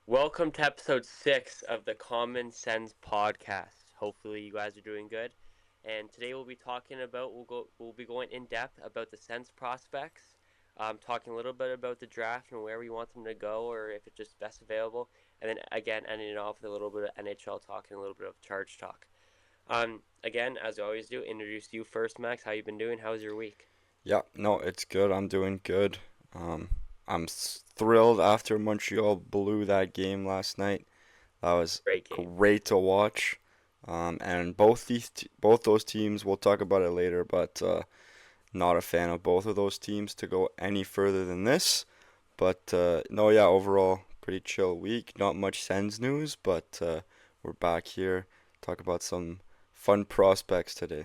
Welcome to episode 6 of the Common Sense podcast. Hopefully you guys are doing good. And today we'll be going in depth about the Sens prospects, talking a little bit about the draft and where we want them to go or if it's just best available, and then again ending it off with a little bit of NHL talk and a little bit of charge talk. Again, as I always do, introduce you first, Max. How you been doing? How's your week? Yeah, no, it's good. I'm doing good. Um, thrilled after Montreal blew that game last night. That was Great game. great to watch. And both those teams, we'll talk about it later, but not a fan of both of those teams to go any further than this. But no, yeah, overall pretty chill week. Not much Sens news, but we're back here talk about some fun prospects today.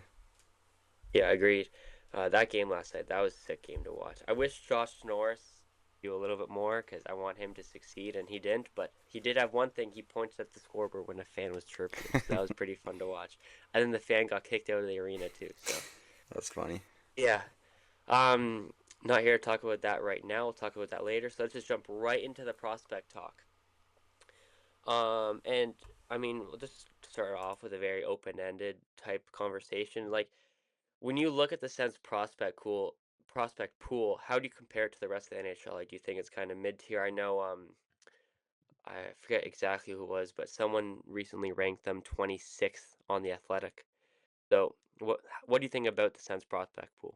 Yeah, agreed. That game last night, that was a sick game to watch. I wish Josh Norris do a little bit more because I want him to succeed, and he didn't. But he did have one thing. He pointed at the scoreboard when a fan was chirping him, so that was pretty fun to watch. And then the fan got kicked out of the arena too. So That's funny. yeah, um, not here to talk about that right now. We'll talk about that later. So let's just jump right into the prospect talk. And I mean, we'll just start off with a very open-ended type conversation. Like, when you look at the Sens prospect pool, how do you compare it to the rest of the NHL? Like, do you think it's kind of mid tier? I know, I forget exactly who it was, but someone recently ranked them 26th on the Athletic. So, what do you think about the Sens prospect pool?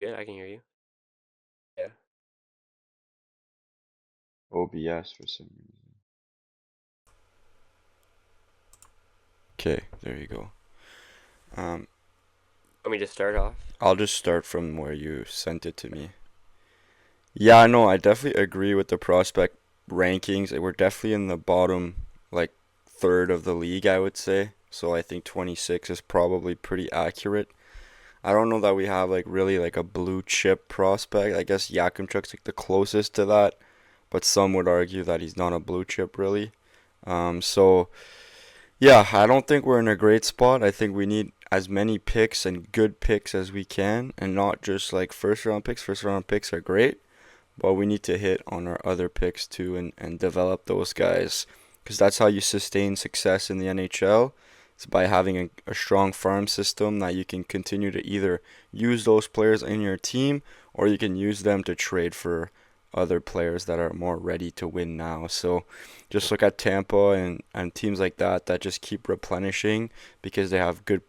Good, I can hear you. Yeah. OBS for some reason. Okay, there you go. Um, Want me to start off? I'll just start from where you sent it to me. Yeah, no, I definitely agree with the prospect rankings. We're definitely in the bottom, like, third of the league, I would say. So I think 26 is probably pretty accurate. I don't know that we have, like, really, like, a blue chip prospect. I guess Yakimchuk's, like, the closest to that, but some would argue that he's not a blue chip, really. So yeah, I don't think we're in a great spot. I think we need as many picks and good picks as we can, and not just like first round picks. First round picks are great, but we need to hit on our other picks too and develop those guys. Because that's how you sustain success in the NHL. It's by having a strong farm system that you can continue to either use those players in your team or you can use them to trade for other players that are more ready to win now. So just look at Tampa and teams like that that just keep replenishing because they have good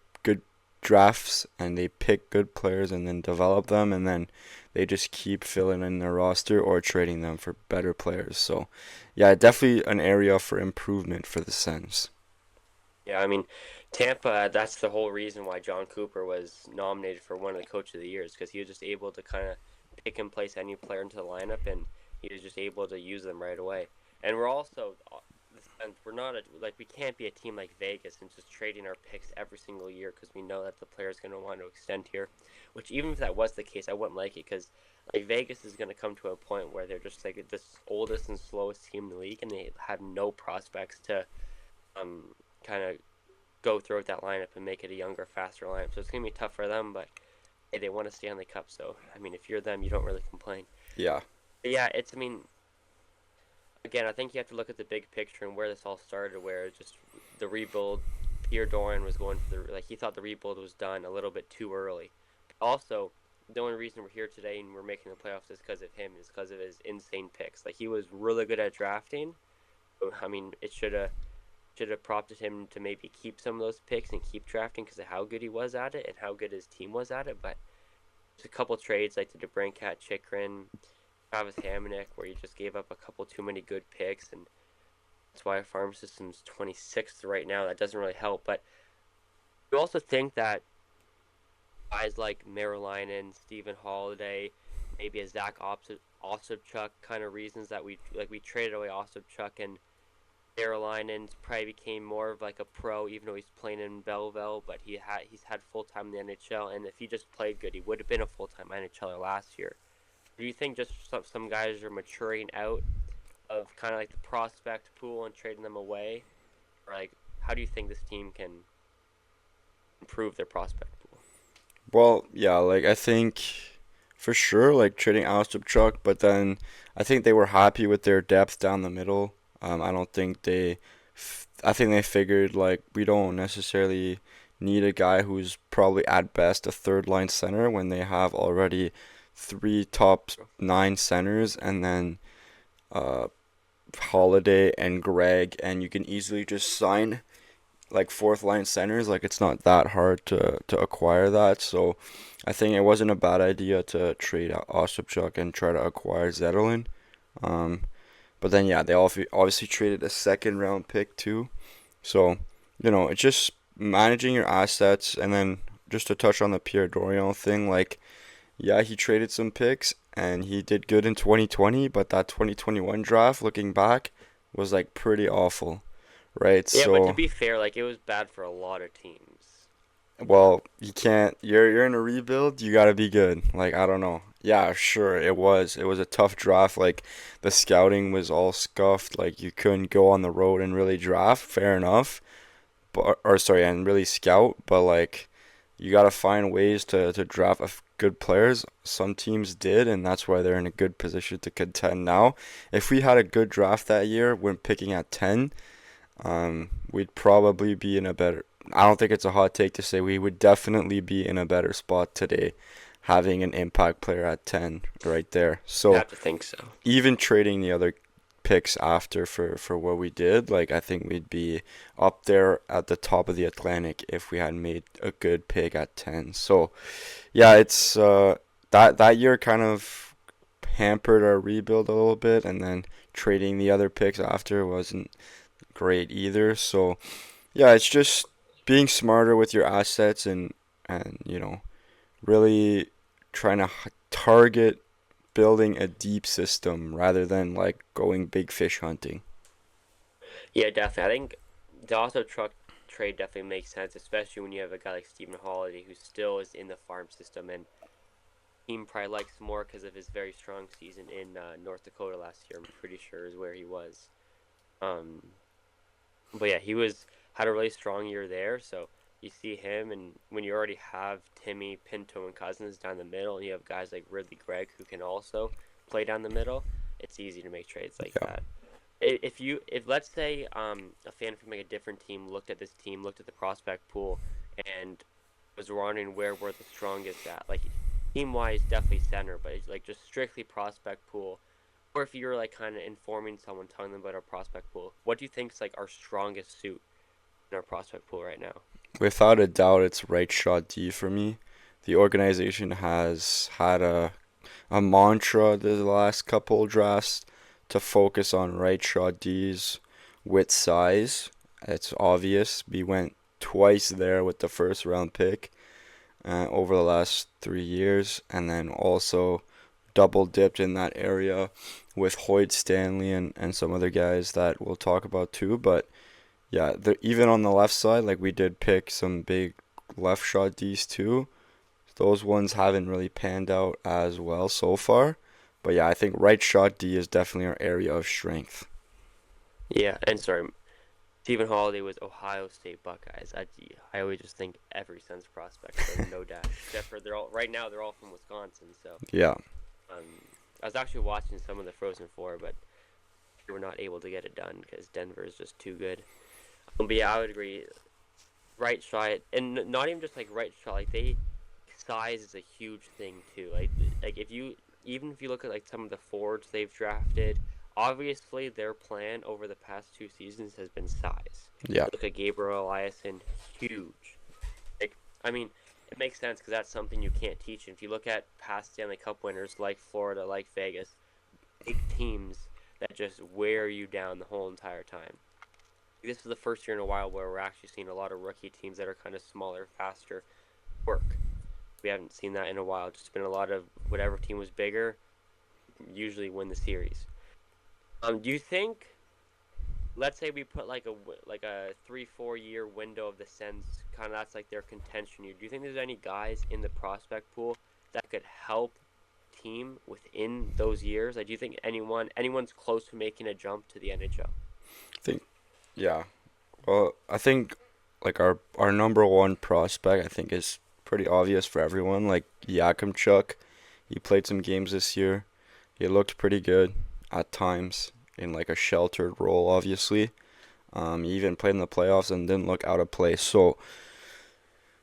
drafts and they pick good players and then develop them and then they just keep filling in their roster or trading them for better players. So yeah, definitely an area for improvement for the Sens. Yeah, I mean, Tampa, that's the whole reason why John Cooper was nominated for one of the Coach of the Years because he was just able to kind of pick and place any player into the lineup and he was just able to use them right away. And we're also, and we're not like we can't be a team like Vegas and just trading our picks every single year because we know that the player is going to want to extend here. Which even if that was the case, I wouldn't like it because like Vegas is going to come to a point where they're just like the oldest and slowest team in the league and they have no prospects to kind of go through that lineup and make it a younger, faster lineup. So it's gonna be tough for them, but hey, they want to stay on the cup. So I mean, if you're them, you don't really complain. Yeah. But yeah, it's. I mean, again, I think you have to look at the big picture and where this all started. Where just the rebuild, Pierre Doran was going for the like he thought the rebuild was done a little bit too early. Also, the only reason we're here today and we're making the playoffs is because of him. Is because of his insane picks. Like he was really good at drafting. I mean, it should have prompted him to maybe keep some of those picks and keep drafting because of how good he was at it and how good his team was at it. But there's a couple trades like the DeBrincat, Chikrin, Travis Hamonic, where you just gave up a couple too many good picks, and that's why our farm system's 26th right now. That doesn't really help. But you also think that guys like Merriline, Stephen Holiday, maybe a Zach Ossipchuk kind of reasons that we traded away Ossipchuk and Carolinians probably became more of like a pro, even though he's playing in Belleville. But he's had full time in the NHL, and if he just played good, he would have been a full time NHLer last year. Do you think just some guys are maturing out of kind of like the prospect pool and trading them away, or like how do you think this team can? improve their prospect pool. Well, yeah, like I think for sure, like trading Ostapchuk, but then I think they were happy with their depth down the middle. I don't think I think they figured like we don't necessarily need a guy who's probably at best a third line center when they have already three top nine centers and then uh Holiday and Greg, and you can easily just sign like fourth line centers. Like it's not that hard to acquire that. So I think it wasn't a bad idea to trade out Ostapchuk and try to acquire Zetterlund. Um, but then yeah, they obviously traded a second round pick too. So it's just managing your assets, and then just to touch on the Pierre Dorion thing, like yeah, he traded some picks and he did good in 2020, but that 2021 draft, looking back, was like pretty awful, right? Yeah, but to So be fair, like it was bad for a lot of teams. well, you can't. You're in a rebuild. You gotta be good. Like I don't know. Yeah, sure. It was. It was a tough draft. Like the scouting was all scuffed. Like you couldn't go on the road and really draft. Fair enough. But or sorry, and really scout. But like you gotta find ways to draft good players. Some teams did, and that's why they're in a good position to contend now. If we had a good draft that year when picking at 10, we'd probably be in a better. I don't think it's a hot take to say we would definitely be in a better spot today, having an impact player at 10 right there. I So have to think so. even trading the other picks after for what we did, like I think we'd be up there at the top of the Atlantic if we had made a good pick at 10. So yeah, it's that year kind of hampered our rebuild a little bit, and then trading the other picks after wasn't great either. So yeah, it's just being smarter with your assets and really trying to target building a deep system rather than like going big fish hunting. Yeah, definitely. I think the also truck trade definitely makes sense, especially when you have a guy like Stephen Holiday who still is in the farm system and team probably likes more because of his very strong season in North Dakota last year. I'm pretty sure is where he was. Um, but yeah, he was had a really strong year there. So you see him, and when you already have Timmy, Pinto, and Cousins down the middle, and you have guys like Ridley Gregg who can also play down the middle, it's easy to make trades like Yeah. that. If let's say a fan from like a different team looked at this team, looked at the prospect pool, and was wondering where we're the strongest at, like team wise, definitely center, but it's like just strictly prospect pool. Or if you're like kind of informing someone, telling them about our prospect pool, what do you think is like our strongest suit in our prospect pool right now? Without a doubt, it's right shot D for me. The organization has had a mantra the last couple drafts to focus on right shot Ds with size. It's obvious. We went twice there with the first round pick over the last 3 years, and then also double dipped in that area with Hoyt Stanley and some other guys that we'll talk about too. But yeah, even on the left side, like we did pick some big left shot Ds too. Those ones haven't really panned out as well so far. But yeah, I think right shot D is definitely our area of strength. Yeah, and sorry, Stephen Holiday was Ohio State Buckeyes. I always just think every Sens prospect, so no dash. Except for they're all right now they're all from Wisconsin. So Yeah. um, I was actually watching some of the Frozen Four, but we were not able to get it done because Denver is just too good. But yeah, I would agree. Right shot, and not even just like right shot. Like they size is a huge thing too. Like if you even if you look at like some of the forwards they've drafted, obviously their plan over the past 2 seasons has been size. Yeah. Look at Gabriel Eliason, huge. Like I mean, it makes sense because that's something you can't teach. And if you look at past Stanley Cup winners like Florida, like Vegas, big teams that just wear you down the whole entire time. This is the first year in a while where we're actually seeing a lot of rookie teams that are kind of smaller, faster work. We haven't seen that in a while. Just been a lot of whatever team was bigger usually win the series. Do you think? Let's say we put like a 3 4 year window of the Sens. Kind of that's like their contention year. Do you think there's any guys in the prospect pool that could help team within those years? Like, do you think anyone's close to making a jump to the NHL? I think yeah. Well, I think like our number one prospect, I think is pretty obvious for everyone. Like Yakimchuk, he played some games this year. He looked pretty good at times in like a sheltered role, obviously. He even played in the playoffs and didn't look out of place. So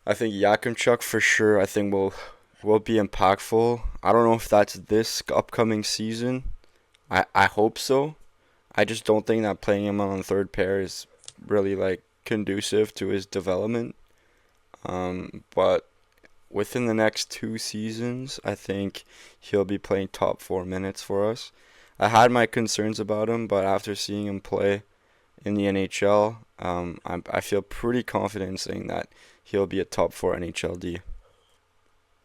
I think Yakimchuk for sure. I think will be impactful. I don't know if that's this upcoming season. I hope so. I just don't think that playing him on the third pair is really like conducive to his development. But within the next 2 seasons, I think he'll be playing top four minutes for us. I had my concerns about him, but after seeing him play in the NHL, I feel pretty confident in saying that he'll be a top four NHLD.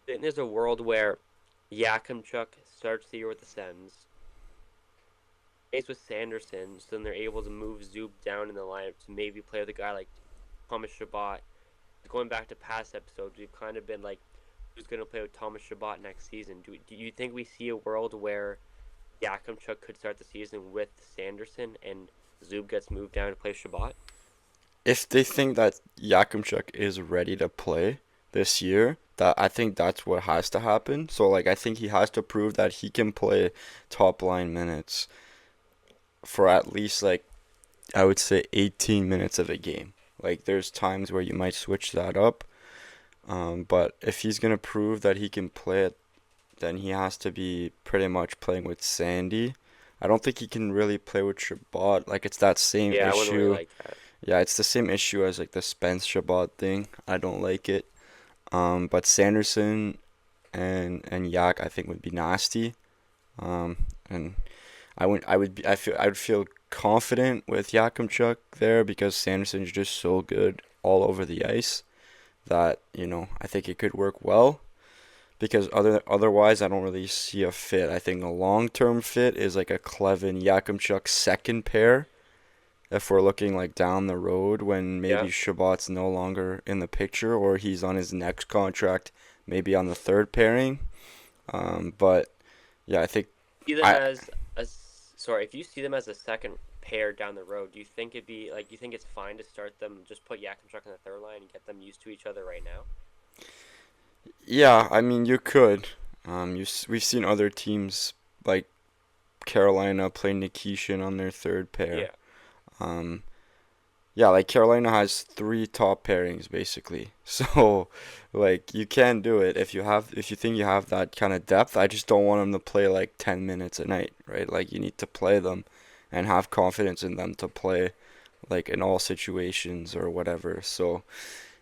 Then there's a world where Yakimchuk starts the year with the Sens, plays with Sanderson, so then they're able to move Zub down in the lineup to maybe play with a guy like Thomas Chabot. Going back to past episodes, we've kind of been like, who's going to play with Thomas Chabot next season? Do you think we see a world where Yakimchuk could start the season with Sanderson and Zub gets moved down to play Shabbat? If they think that Yakimchuk is ready to play this year, that I think that's what has to happen. So like I think he has to prove that he can play top line minutes for at least like I would say 18 minutes of a game. Like there's times where you might switch that up, but if he's gonna prove that he can play it, then he has to be pretty much playing with Sandy. I don't think he can really play with Shabbat. Like it's that same Yeah, I wouldn't really issue. like that. Yeah, it's the same issue as like the Spence Shabbat thing. I don't like it. But Sanderson and Yak I think would be nasty. Um, and I would feel confident with Yakimchuk there because Sanderson's just so good all over the ice that I think it could work well. Because otherwise, I don't really see a fit. I think a long term fit is like a Clevin Yakimchuk second pair. If we're looking like down the road when Yeah, maybe Shabbat's no longer in the picture or he's on his next contract, maybe on the third pairing. But yeah, I think see them I as a sorry. If you see them as a second pair down the road, do you think it'd be like? Do you think it's fine to start them? Just put Yakimchuk on the third line and get them used to each other right now. yeah, I mean you could. We've seen other teams like Carolina play Nikishin on their third pair. Yeah, Um, Yeah, like Carolina has three top pairings basically. So, like you can do it if you think you have that kind of depth. I just don't want them to play like 10 minutes a night, right? Like you need to play them and have confidence in them to play like in all situations or whatever. So,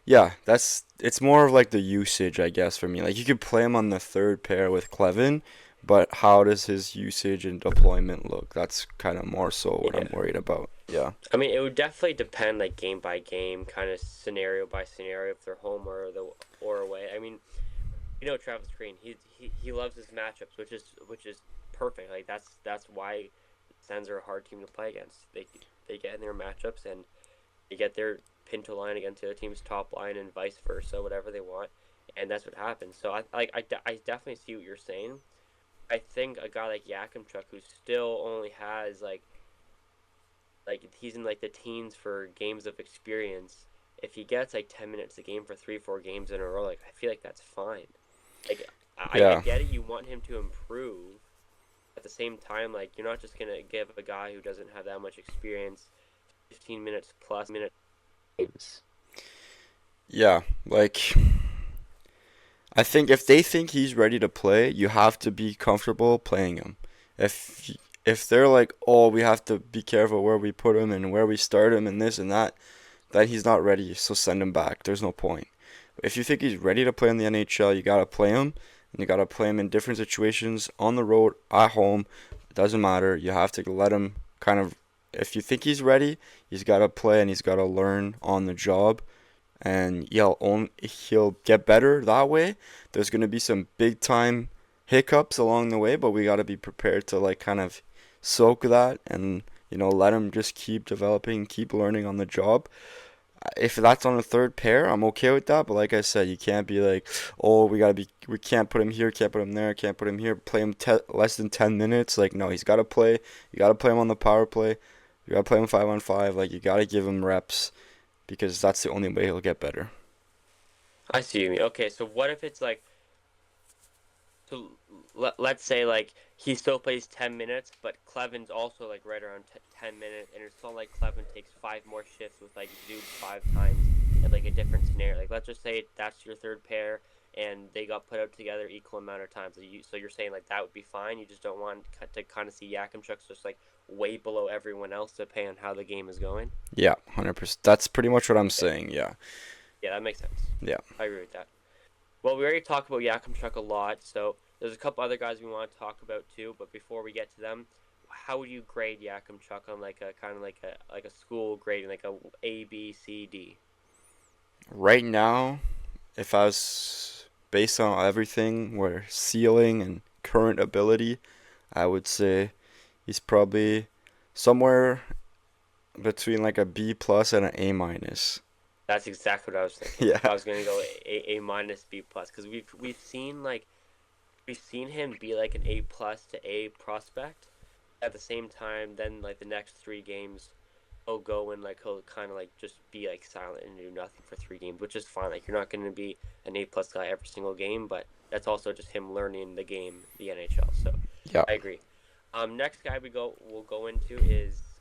yeah, it's more of like the usage, I guess, for me. Like you could play him on the third pair with Clevin, but how does his usage and deployment look? That's kind of more so what I'm yeah. worried about. Yeah. I mean, it would definitely depend, like game by game, kind of scenario by scenario, if they're home or away. I mean, Travis Green, he loves his matchups, which is perfect. Like that's why Sens are a hard team to play against. They get in their matchups and they get their Pinto line against the other team's top line and vice versa, whatever they want, and that's what happens. So I definitely see what you're saying. I think a guy like Yakimchuk, who still only has like he's in like the teens for games of experience. If he gets like 10 minutes a game for 3 4 games in a row, like I feel like that's fine. Like I Yeah. get it, you want him to improve. At the same time, like you're not just gonna give a guy who doesn't have that much experience 15 minutes plus minutes games. Yeah, like I think if they think he's ready to play, you have to be comfortable playing him. If if they're like, "Oh, we have to be careful where we put him and where we start him and this and that," then he's not ready, so send him back. There's no point. If you think he's ready to play in the NHL, you got to play him and you got to play him in different situations on the road, at home. It doesn't matter. You have to let him kind of if you think he's ready, he's got to play and he's got to learn on the job and he'll get better that way. There's gonna be some big time hiccups along the way, but we gotta be prepared to like kind of soak that and let him just keep developing, keep learning on the job. If that's on a third pair, I'm okay with that. But like I said, you can't be like, oh, we can't put him here, can't put him there, can't put him here. Play him less than 10 minutes. Like no, he's gotta play. You gotta play him on the power play. You gotta play him 5-on-5. Like you gotta give him reps because that's the only way he'll get better. I see what you mean. Okay, so what if it's like so let's say like he still plays 10 minutes, but Cleven's also like right around 10 minutes, and it's not like Cleven takes five more shifts with like Zub five times and like a different scenario. Like let's just say that's your third pair, and they got put out together equal amount of times. So you're saying like that would be fine. You just don't want to kind of see Yakimchuk's just like way below everyone else depending on how the game is going. Yeah, 100%. That's pretty much what I'm Okay, saying. Yeah. yeah, that makes sense. Yeah. I agree with that. Well, we already talked about Yakimchuk a lot, so there's a couple other guys we want to talk about too. But before we get to them, how would you grade Yakimchuk on like a kind of like a school grading, like a B, C, D? Right now, if I was based on everything, where ceiling and current ability, I would say he's probably somewhere between like a B plus and an A minus. That's exactly what I was thinking. Yeah. I was gonna go A minus B plus because we've seen him be like an A plus to A prospect. At the same time, then like the next three games, he'll go and like he'll kind of like just be like silent and do nothing for 3 games, which is fine. Like you're not going to be an A plus guy every single game, but that's also just him learning the game, the NHL. So Yeah. I agree. Next guy we'll go into is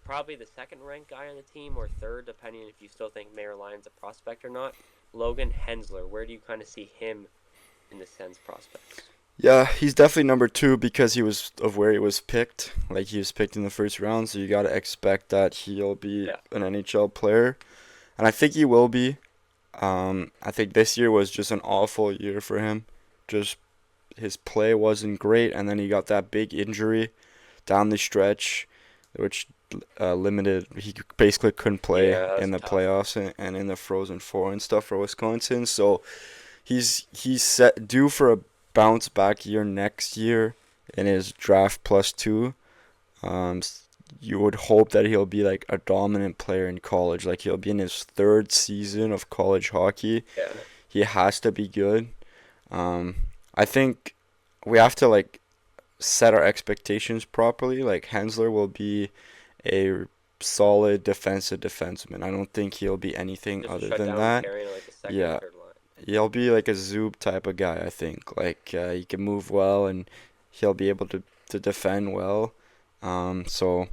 probably the second ranked guy on the team or third, depending if you still think Mayor Lyon's a prospect or not. Logan Hensler. Where do you kind of see him in the Sens prospects? Yeah, he's definitely number two because he was of where he was picked. Like he was picked in the first round, so you gotta expect that he'll be Yeah, an NHL player, and I think he will be. I think this year was just an awful year for him. Just his play wasn't great, and then he got that big injury down the stretch, which limited. He basically couldn't play yeah, in that's the tough. playoffs and in the Frozen Four and stuff for Wisconsin. So he's set due for a bounce back year next year in his draft plus two. Um, you would hope that he'll be like a dominant player in college. Like he'll be in his third season of college hockey. Yeah. He has to be good. Um, I think we have to like set our expectations properly. Like Hensler will be a solid defensive defenseman. I don't think he'll be anything Just a other than shutdown that. pairing on like the second or Yeah, third line. he'll be like a Zub type of guy, I think. Like he can move well and he'll be able to defend well. So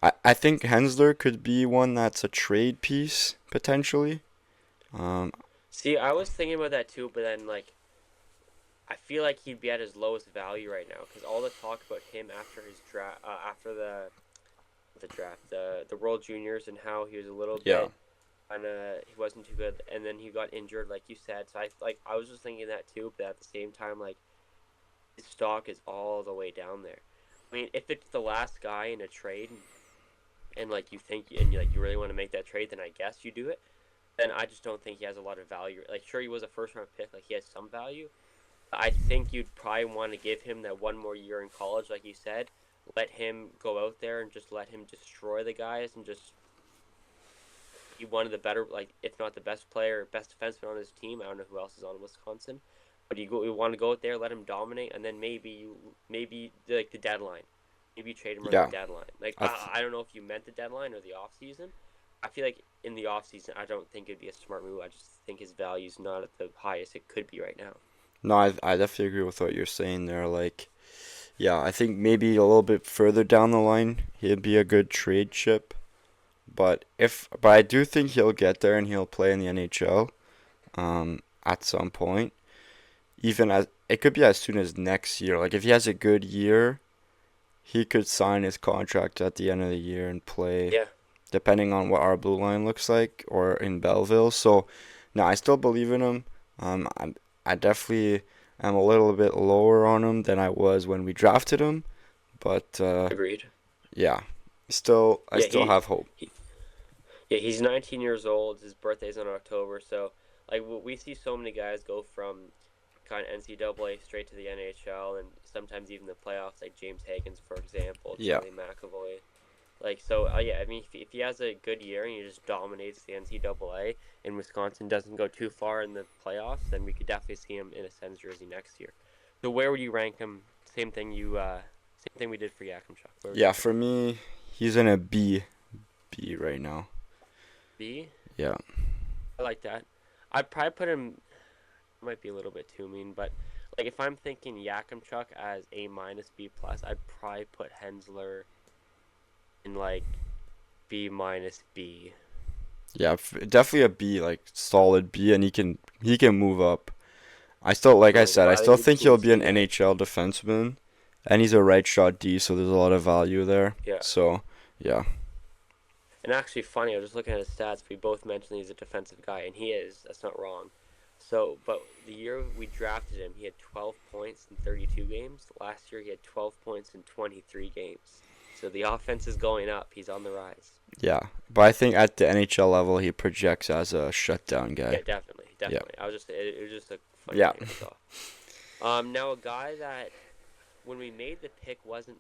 I think Hensler could be one that's a trade piece potentially. Um, See, I was thinking about that too, but then like I feel like he'd be at his lowest value right now because all the talk about him after his draft, after the draft, the World Juniors, and how he was a little yeah, bit kind of he wasn't too good, and then he got injured, like you said. So I was just thinking that too, but at the same time, like his stock is all the way down there. I mean, if it's the last guy in a trade, and like you think and you really want to make that trade, then I guess you do it. Then I just don't think he has a lot of value. Like, sure, he was a first round pick, like he has some value. I think you'd probably want to give him that one more year in college, like you said. Let him go out there and just let him destroy the guys and just be one of the better, like if not the best player, best defenseman on his team. I don't know who else is on Wisconsin, but you want to go out there, let him dominate, and then maybe like the deadline, maybe you trade him on the yeah. deadline. Like I th- I don't know if you meant the deadline or the off season. I feel like in the off season, I don't think it'd be a smart move. I just think his value's not at the highest it could be right now. no, I definitely agree with what you're saying there. Like, yeah, I think maybe a little bit further down the line he'd be a good trade chip. But I do think he'll get there and he'll play in the NHL at some point. Even as it could be as soon as next year. Like if he has a good year, he could sign his contract at the end of the year and play Yeah, depending on what our blue line looks like or in Belleville. So, no, I still believe in him. I definitely am a little bit lower on him than I was when we drafted him, but agreed. yeah, I Yeah, still have hope. he yeah, he's 19 years old. His birthday's in October, so like we see so many guys go from kind of NCAA straight to the NHL, and sometimes even the playoffs, like James Higgins, for example, Yeah, Charlie McAvoy. Like so, yeah. I mean, if he has a good year and he just dominates the NCAA, and Wisconsin doesn't go too far in the playoffs, then we could definitely see him in a Sens jersey next year. So where would you rank him? Same thing we did for Yakimchuk. Where would you yeah. put For him? me, he's in a B right now. B. Yeah. I like that. I'd probably put him. Might be a little bit too mean, but like if I'm thinking Yakimchuk as A minus B plus, I'd probably put Hensler in like B minus B. Yeah, definitely a B, like solid B, and he can move up. I still, like I True, said, I but I think still it'd be think cool he'll to be an see him. NHL defenseman, and he's a right shot D, so there's a lot of value there. Yeah. So, yeah, And actually, funny, I was just looking at his stats. We both mentioned he's a defensive guy, and he is. That's not wrong. So, but the year we drafted him, he had 12 points in 32 games. Last year, he had 12 points in 23 games. So the offense is going up. He's on the rise. yeah. But I think at the NHL level, he projects as a shutdown guy. Yeah, definitely, Yeah, definitely. It was just a funny yeah, thing I saw. Now a guy that when we made the pick wasn't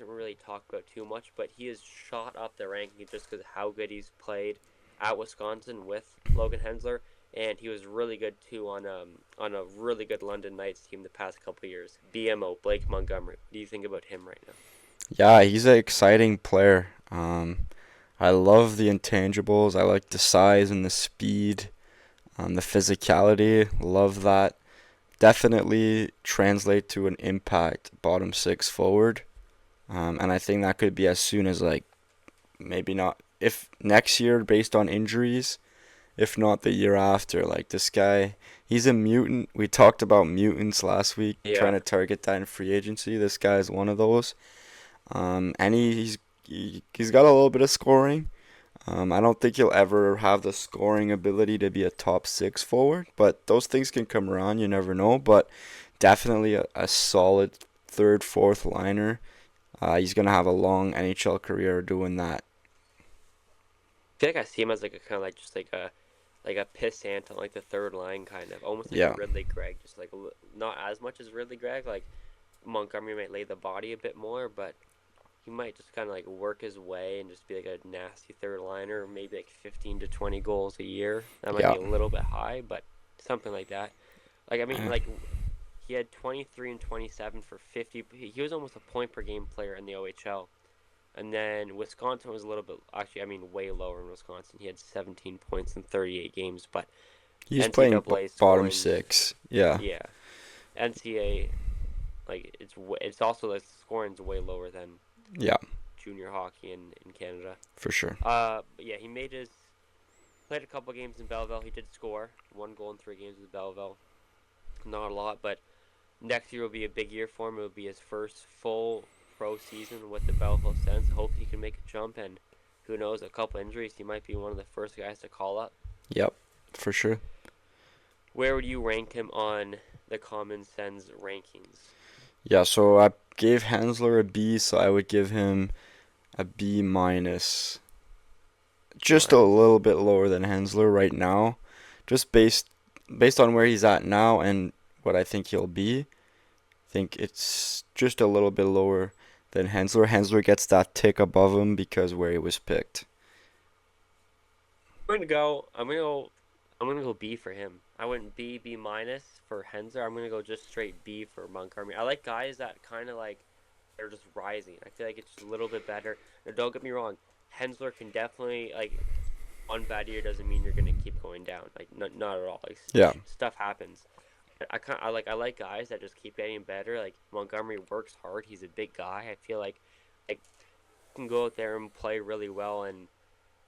really talked about too much, but he has shot up the ranking just because of how good he's played at Wisconsin with Logan Hensler, and he was really good too on a really good London Knights team the past couple years. BMO Blake Montgomery. What do you think about him right now? yeah. He's an exciting player. I love the intangibles. I like the size and the speed, the physicality. Love that. Definitely translate to an impact bottom six forward. And I think that could be as soon as like maybe not if next year based on injuries, if not the year after. Like this guy, he's a mutant. We talked about mutants last week, Yeah. trying to target that in free agency. This guy is one of those. And he's got a little bit of scoring. I don't think he'll ever have the scoring ability to be a top six forward, but those things can come around. You never know. But definitely a solid third, fourth liner. He's gonna have a long NHL career doing that. I feel like I see him as like a kind of like just like a pissant on like the third line kind of almost like a Yeah. Ridley Gregg, just like not as much as Ridley Gregg. Like Montgomery might lay the body a bit more, but he might just kind of like work his way and just be like a nasty third liner, maybe like 15 to 20 goals a year. That might Yeah. be a little bit high, but something like that. Like I mean, Uh, like he had 23 and 27 for 50. He was almost a point per game player in the OHL. And then Wisconsin was a little bit, actually, I mean, way lower in Wisconsin. He had 17 points in 38 games, but he's playing NCAA bottom scoring's, six. Yeah. yeah, NCAA, like it's also the scoring's way lower than Yeah. junior hockey in Canada. For sure. But yeah, he played a couple games in Belleville. He did score 1 goal in 3 games with Belleville. Not a lot, but next year will be a big year for him. It will be his first full pro season with the Belleville Sens. Hopefully he can make a jump, and who knows, a couple injuries, he might be one of the first guys to call up. Yep. For sure. Where would you rank him on the Common Sens rankings? Yeah. So I gave Hansler a B, so I would give him a B minus. Just a Minus. little bit lower than Hensler right now, just based on where he's at now and what I think he'll be. I think it's just a little bit lower than Hensler. Hensler gets that tick above him because where he was picked. I'm gonna go. I'm gonna go. I'm gonna go B for him. I went B minus for Hensler. I'm gonna go just straight B for Montgomery. I like guys that kind of like they're just rising. I feel like it's just a little bit better. Now, don't get me wrong. Hensler can definitely like one bad year doesn't mean you're gonna keep going down. Like not at all. Like Yeah, stuff happens. I like guys that just keep getting better. Like Montgomery works hard. He's a big guy. I feel like he can go out there and play really well and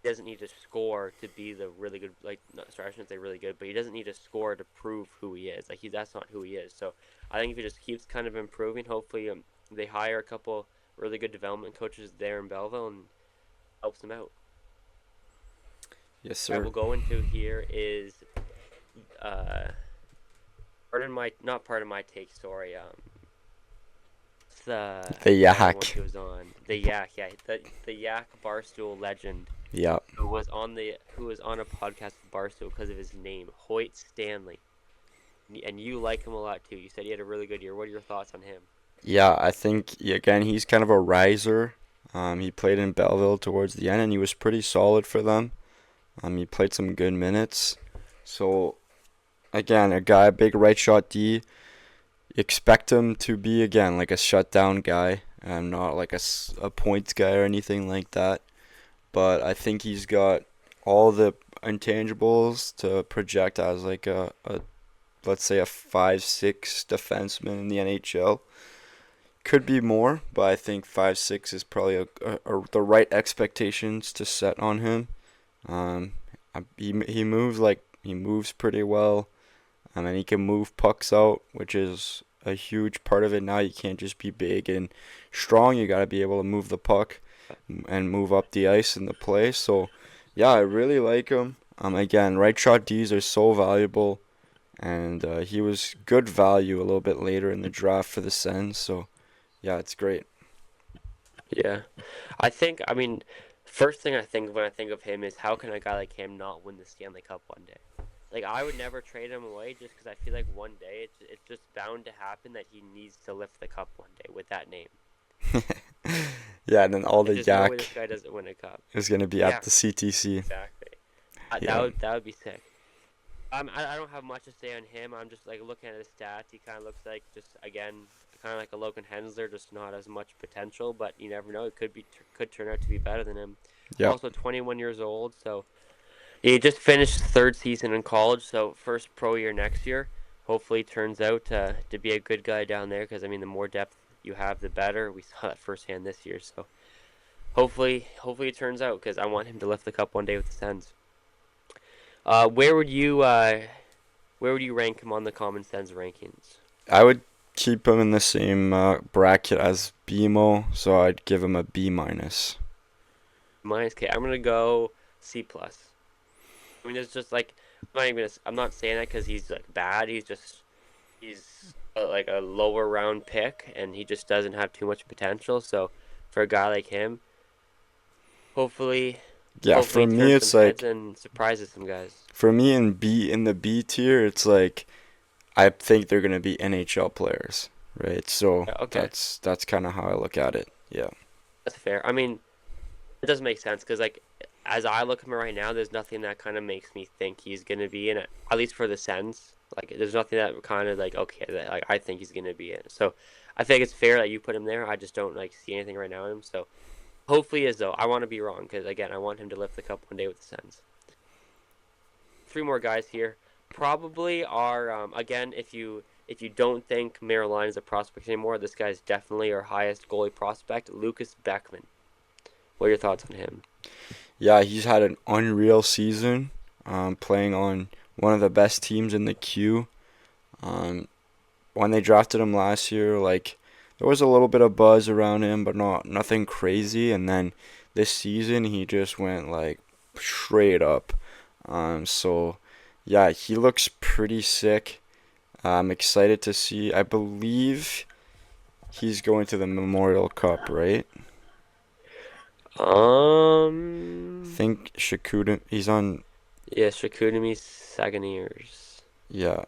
he doesn't need to score to be the really good. Like not sorry, I shouldn't say really good, but he doesn't need to score to prove who he is. Like that's not who he is. So I think if he just keeps kind of improving, hopefully they hire a couple really good development coaches there in Belleville and helps him out. yes, All right, sir. we'll go into here is uh not part of my take story. The The other one Yak. he was on the Yak, yeah, the Yak Barstool legend Yeah, who was on a podcast with Barstool because of his name, Hoyt Stanley, and you like him a lot too. You said he had a really good year. What are your thoughts on him? yeah. I think again he's kind of a riser. He played in Belleville towards the end, and he was pretty solid for them. He played some good minutes. So again, a guy, big right shot D. Expect him to be again like a shutdown guy, and not like a points guy or anything like that. But I think he's got intangibles to project as like a let's say a 5'6" defenseman in the NHL. Could be more, but I think 5'6" is probably the right expectations to set on him. Um, he moves pretty well. And he can move pucks out, which is a huge part of it now. You can't just be big and strong. You got to be able to move the puck and move up the ice in the play. So, yeah, I really like him. Again, right shot Ds are so valuable, and he was good value a little bit later in the draft for the Sens. So, yeah, it's great. Yeah. I mean, first thing I think of when I think of him is how can a guy like him not win the Stanley Cup one day? Like, I would never trade him away just because I feel like one day it's just bound to happen that he needs to lift the cup one day with that name. Yeah, and then all There's the just no way this yak guy doesn't win a cup. is gonna be at Yeah, the CTC. exactly. Yeah, That would be sick. I don't have much to say on him. I'm just like looking at his stats. He kind of looks like just again kind of like a Logan Hensler, just not as much potential. But you never know. It could turn out to be better than him. yep. Also 21 years old, so he just finished third season in college, so first pro year next year. Hopefully, turns out to be a good guy down there. Because I mean, the more depth you have, the better. We saw that firsthand this year. So hopefully it turns out. Because I want him to lift the cup one day with the Sens. Uh, where would you uh, where would you rank him on the Common Sense rankings? I would keep him in the same bracket as BMO, so I'd give him a B minus. Minus K. I'm gonna go C plus. I mean, it's just like I'm not saying that because he's like bad. He's like a lower round pick, and he just doesn't have too much potential. So for a guy like him, hopefully, Yeah, hopefully for he me turns some it's heads like and surprises some guys. in the B tier, it's like I think they're gonna be NHL players, right? So Yeah, okay, that's kind of how I look at it. Yeah. that's fair. I mean, it does make sense because like as I look at him right now, there's nothing that kind of makes me think he's gonna be in it. At least for the Sens, like there's nothing that kind of like okay, that like I think he's gonna be in it. So I think it's fair that you put him there. I just don't like see anything right now in him. So hopefully, he is though. I want to be wrong because again, I want him to lift the cup one day with the Sens. Three more guys here. Probably are again if you don't think Marilyn is a prospect anymore, this guy's definitely our highest goalie prospect, Lucas Beckman. What are your thoughts on him? Yeah, he's had an unreal season, playing on one of the best teams in the queue. Um, when they drafted him last year, like there was a little bit of buzz around him, but nothing crazy. And then this season, he just went like straight up. So yeah, he looks pretty sick. I'm excited to see. I believe he's going to the Memorial Cup, right? I Um, think Shakuda. He's on. yeah, Shakudami Saganiers. Yeah,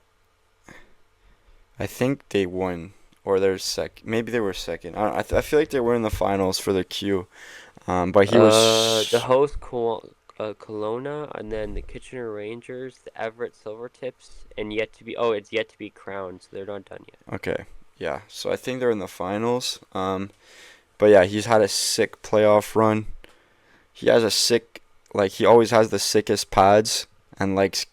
I think they won, or they're sec. Maybe they were second. I don't, I feel like they were in the finals for the Q. But he The was. host Kelowna, and then the Kitchener Rangers, the Everett Silvertips, and it's yet to be crowned, so they're not done yet. Okay, yeah. So I think they're in the finals. But yeah, he's had a sick playoff run. He has a sick, like he always has the sickest pads and like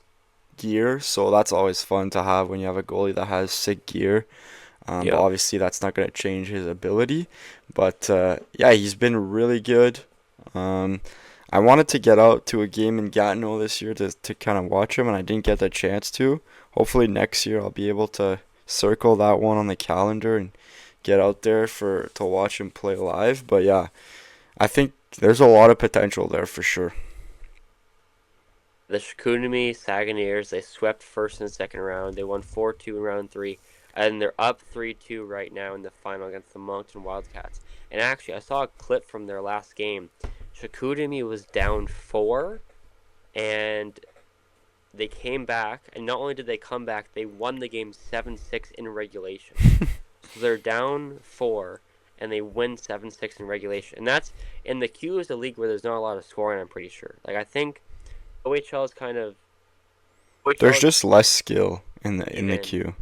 gear. So that's always fun to have when you have a goalie that has sick gear. But Yep. obviously that's not going to change his ability. But yeah, he's been really good. Um, I wanted to get out to a game in Gatineau this year to kind of watch him, and I didn't get the chance to. Hopefully next year I'll be able to circle that one on the calendar and get out there for to watch him play live. But yeah, I think there's a lot of potential there for sure. The Chicoutimi Saguenayers, they swept first and second round. They won 4-2 in round three, and they're up 3-2 right now in the final against the Moncton Wildcats. And actually, I saw a clip from their last game. Chicoutimi was down four, and they came back. And not only did they come back, they won the game 7-6 in regulation. So they're down four, and they win 7-6 in regulation. And that's in the Q is a league where there's not a lot of scoring. I'm pretty sure. Like I think OHL is kind of OHL There's is just less skill in the even. queue.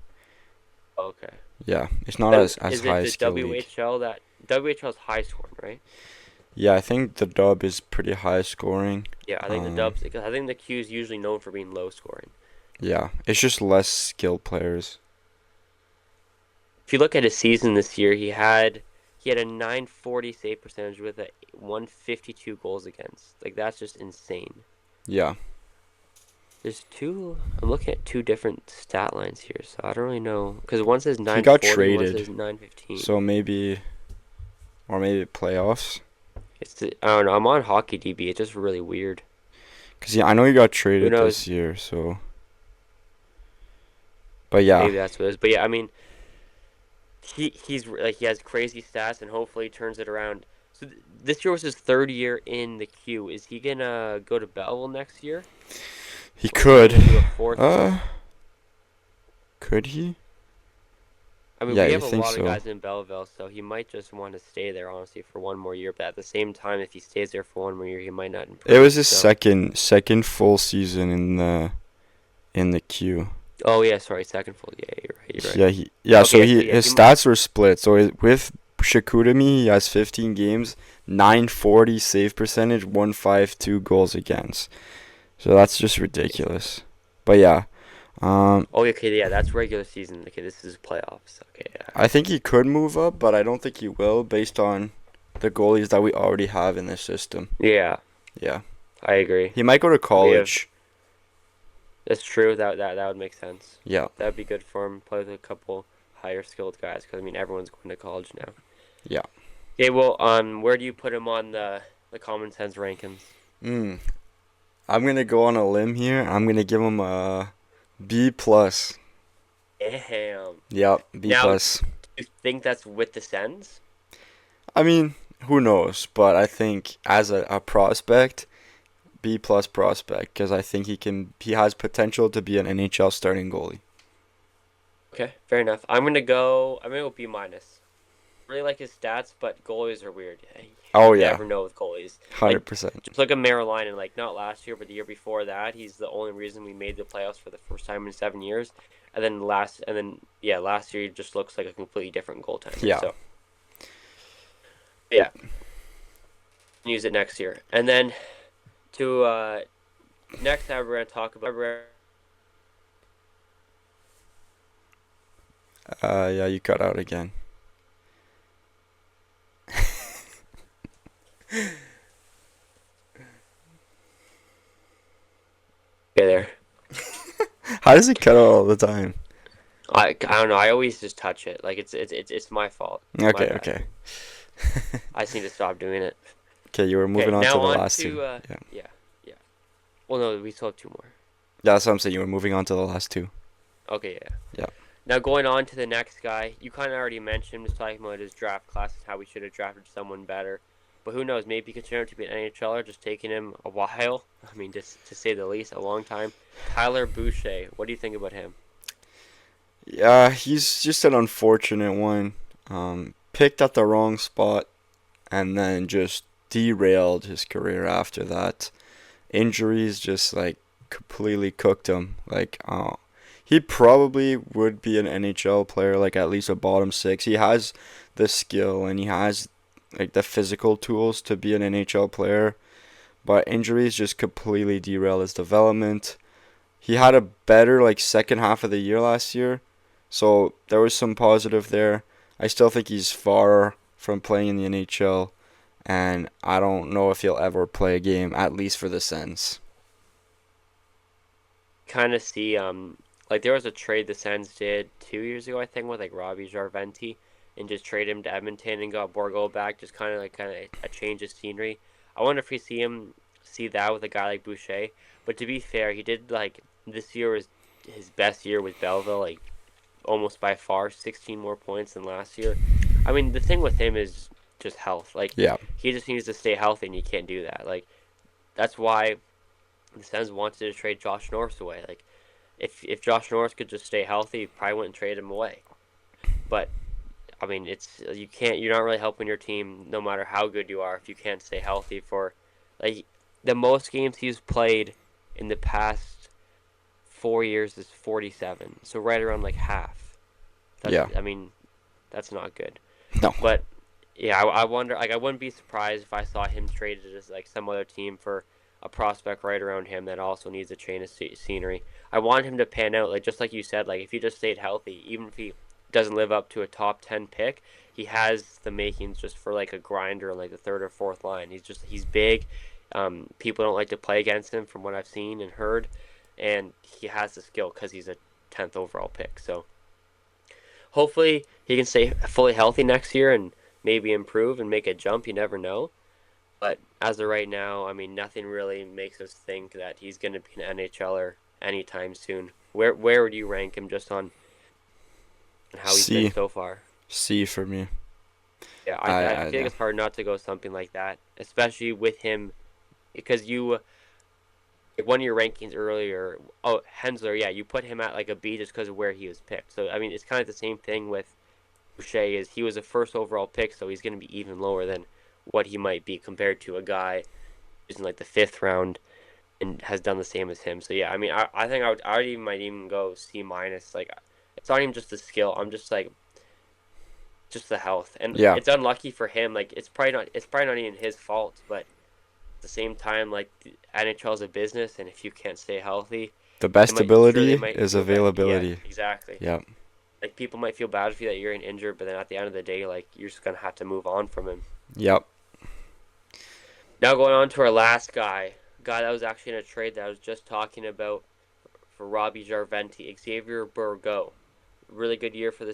Okay. Yeah, it's not So as is it high a the skill league. WHL that WHL is high scoring, right? Yeah, I think the dub is pretty high scoring. Yeah, I think the Um, Dubs, because I think the Q is usually known for being low scoring. yeah, it's just less skilled players. If you look at his season this year, he had a 940 save percentage with a 152 goals against. Like that's just insane. Yeah, There's two. I'm looking at two different stat lines here, so I don't really know because one says he got 940, one traded, says 915. so maybe playoffs. I don't know. I'm on Hockey DB. It's just really weird. Cause yeah, I know he got Who traded knows? this year. So, but yeah, Maybe that's what it is. But yeah, I mean, he's like he has crazy stats, and hopefully he turns it around. So this year was his third year in the queue. Is he gonna go to Belleville next year, he or is he could. gonna do a fourth year? Uh, could he? I mean, Yeah, we you have a think lot of so? guys in Belleville, so he might just want to stay there, honestly, for one more year. But at the same time, if he stays there for one more year, he might not It was improve. his So, second full season in the queue. oh yeah, sorry, second full. Yeah, you're right. You're right. Yeah. So Okay, so yeah, his he stats were split. So with Shikutami, he has 15 games, 940 save percentage, 152 goals against. So that's just ridiculous. But yeah, oh, okay, yeah, that's regular season. Okay, this is playoffs. Okay, yeah. I think he could move up, but I don't think he will based on the goalies that we already have in this system. Yeah, Yeah. I agree. He might go to We have college. That's true. That would make sense. Yeah. That'd be good for him. Play with a couple higher skilled guys, because I mean everyone's going to college now. Yeah. Okay, well, where do you put him on the common sense rankings? Mm. I'm gonna go on a limb here. I'm gonna give him a B plus. Damn. Yep, B Now, do plus. you think that's with the Sens? I mean, who knows? But I think as a prospect, B plus prospect, because I think he has potential to be an NHL starting goalie. Okay, fair enough. I'm gonna go B minus. Really like his stats, but goalies are weird. Oh You yeah, never know with goalies. Like 100%. just look at Maryline, like not last year, but the year before that, he's the only reason we made the playoffs for the first time in 7 years. Last year he just looks like a completely different goaltender. Yeah. So yeah, use it next year. And then to next time we're gonna talk about Yeah, you cut out again. okay there. How does it cut out all the time? I don't know. I always just touch it. Like it's my fault. My Okay, bad. okay. I just need to stop doing it. Okay, you were Okay, moving on to now the on last two. to Yeah. yeah, yeah. Well, no, we still have two more. Yeah, that's what I'm saying. You were moving on to the last two. Okay, yeah. Yeah. Now going on to the next guy, you kind of already mentioned, just talking about his draft class and how we should have drafted someone better. But who knows? Maybe he could turn out to be an NHLer. Just taking him a while. I mean, just to say the least, a long time. Tyler Boucher. What do you think about him? Yeah, he's just an unfortunate one. Picked at the wrong spot and then just derailed his career after that. Injuries just like completely cooked him. Like, he probably would be an NHL player, like at least a bottom six. He has the skill and he has like the physical tools to be an NHL player, but injuries just completely derail his development. He had a better like second half of the year last year, so there was some positive there. I still think he's far from playing in the NHL, and I don't know if he'll ever play a game, at least for the Sens. Kind of see like there was a trade the Sens did 2 years ago, I think, with like Robbie Jarventi, and just trade him to Edmonton and got Borgo back, just kind of a change of scenery. I wonder if we see that with a guy like Boucher. But to be fair, he did like this year was his best year with Belleville, like almost by far, 16 more points than last year. I mean, the thing with him is just health. Like Yeah, he just needs to stay healthy, and you can't do that. Like that's why the Sens wanted to trade Josh Norris away. Like if Josh Norris could just stay healthy, you probably wouldn't trade him away. But I mean, you can't. You're not really helping your team, no matter how good you are, if you can't stay healthy for like the most games he's played in the past 4 years is 47. So right around like half. yeah, I mean, that's not good. no, But yeah, I wonder. Like, I wouldn't be surprised if I saw him traded as like some other team for a prospect right around him that also needs a change of scenery. I want him to pan out, like just like you said, like if he just stayed healthy, even if he doesn't live up to a top 10 pick, he has the makings just for like a grinder on like the third or fourth line. He's big. People don't like to play against him from what I've seen and heard, and he has the skill because he's a 10th overall pick. So hopefully he can stay fully healthy next year and maybe improve and make a jump. You never know. But as of right now, I mean, nothing really makes us think that he's going to be an NHLer anytime soon. Where would you rank him just on how he's been C. so far? C for me. Yeah, I I feel like know. it's hard not to go something like that, especially with him because you like one of your rankings earlier. Oh, Hensler, yeah, you put him at like a B just because of where he was picked. So I mean, it's kind of the same thing with Boucher. Is he was a first overall pick, so he's going to be even lower than what he might be compared to a guy who's in like the fifth round and has done the same as him. So yeah, I mean, I think I would even might even go C minus. Like, it's not even just the skill. I'm just like just the health, and Yeah, it's unlucky for him. Like, it's probably not even his fault, but at the same time, like the NHL is a business, and if you can't stay healthy, the they best might sure they ability might is feel bad. Yeah, availability. exactly. Yeah. Like people might feel bad for you that you're injured, but then at the end of the day, like you're just gonna have to move on from him. Yep. Now going on to our last guy that was actually in a trade that I was just talking about for Robbie Jarventi, Xavier Burgo. Really good year for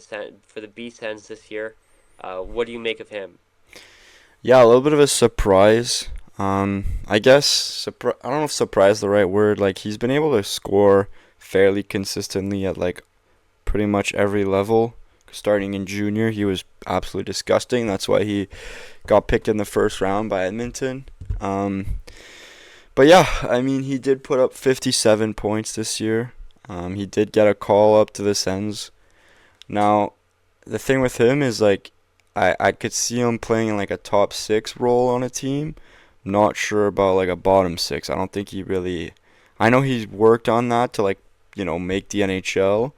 for the B Sens this year. What do you make of him? Yeah, a little bit of a surprise. I guess I don't know if surprise is the right word. Like he's been able to score fairly consistently at like pretty much every level. Starting in junior, he was absolutely disgusting. That's why he got picked in the first round by Edmonton. Um, but yeah, I mean, he did put up 57 points this year. He did get a call up to the Sens. Now, the thing with him is like, I could see him playing in like a top six role on a team. Not sure about like a bottom six. I don't think he really. I know he's worked on that to like make the NHL,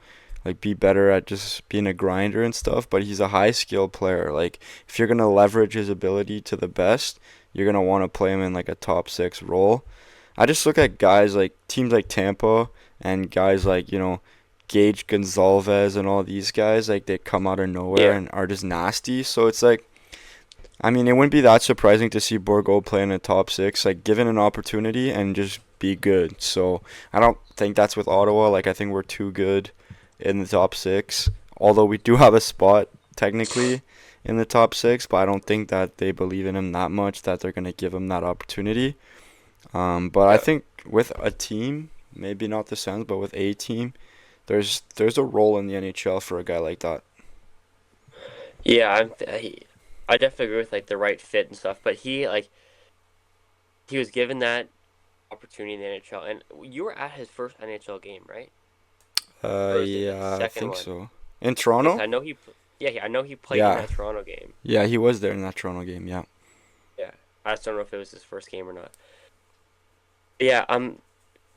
like be better at just being a grinder and stuff. But he's a high skill player. Like if you're gonna leverage his ability to the best, you're gonna want to play him in like a top six role. I just look at guys like teams like Tampa and guys like Gage Gonzalez and all these guys, like they come out of nowhere Yeah, and are just nasty. So it's like, I mean, it wouldn't be that surprising to see Borgo play in a top six, like given an opportunity and just be good. So I don't think that's with Ottawa. Like I think we're too good in the top six. Although we do have a spot technically in the top six, but I don't think that they believe in him that much that they're gonna give him that opportunity. But I yeah, think with a team, maybe not the Sens, but with a team, there's a role in the NHL for a guy like that. yeah. I definitely agree with like the right fit and stuff. But he was given that opportunity in the NHL, and you were at his first NHL game, right? Or was it his Yeah, I second think one? so. In Yes, Toronto? I know yeah, I know he played in Yeah, that Toronto game. yeah, he was there in that Toronto game. Yeah, Yeah, I just don't know if it was his first game or not. Yeah, I mean,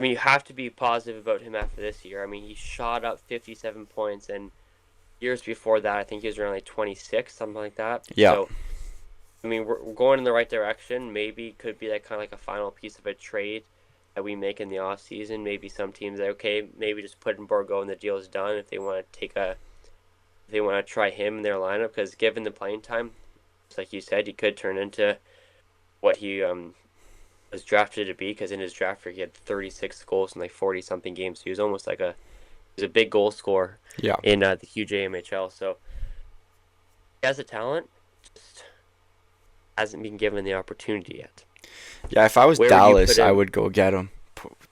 you have to be positive about him after this year. I mean, he shot up 57 points, and years before that, I think he was around like 26, something like that. yeah, So, I mean, we're going in the right direction. Maybe could be like kind of like a final piece of a trade that we make in the off season. Maybe some teams that okay, maybe just put in Borgo and the deal is done if they want to if they want to try him in their lineup because given the playing time, just like you said, he could turn into what he was drafted to be because in his draft year he had 36 goals in like 40 something games. So he was almost like he was a big goal scorer yeah, in the huge AMHL. So he has a talent, just hasn't been given the opportunity yet. yeah. If I was Where would you put Dallas, I him? would go get him,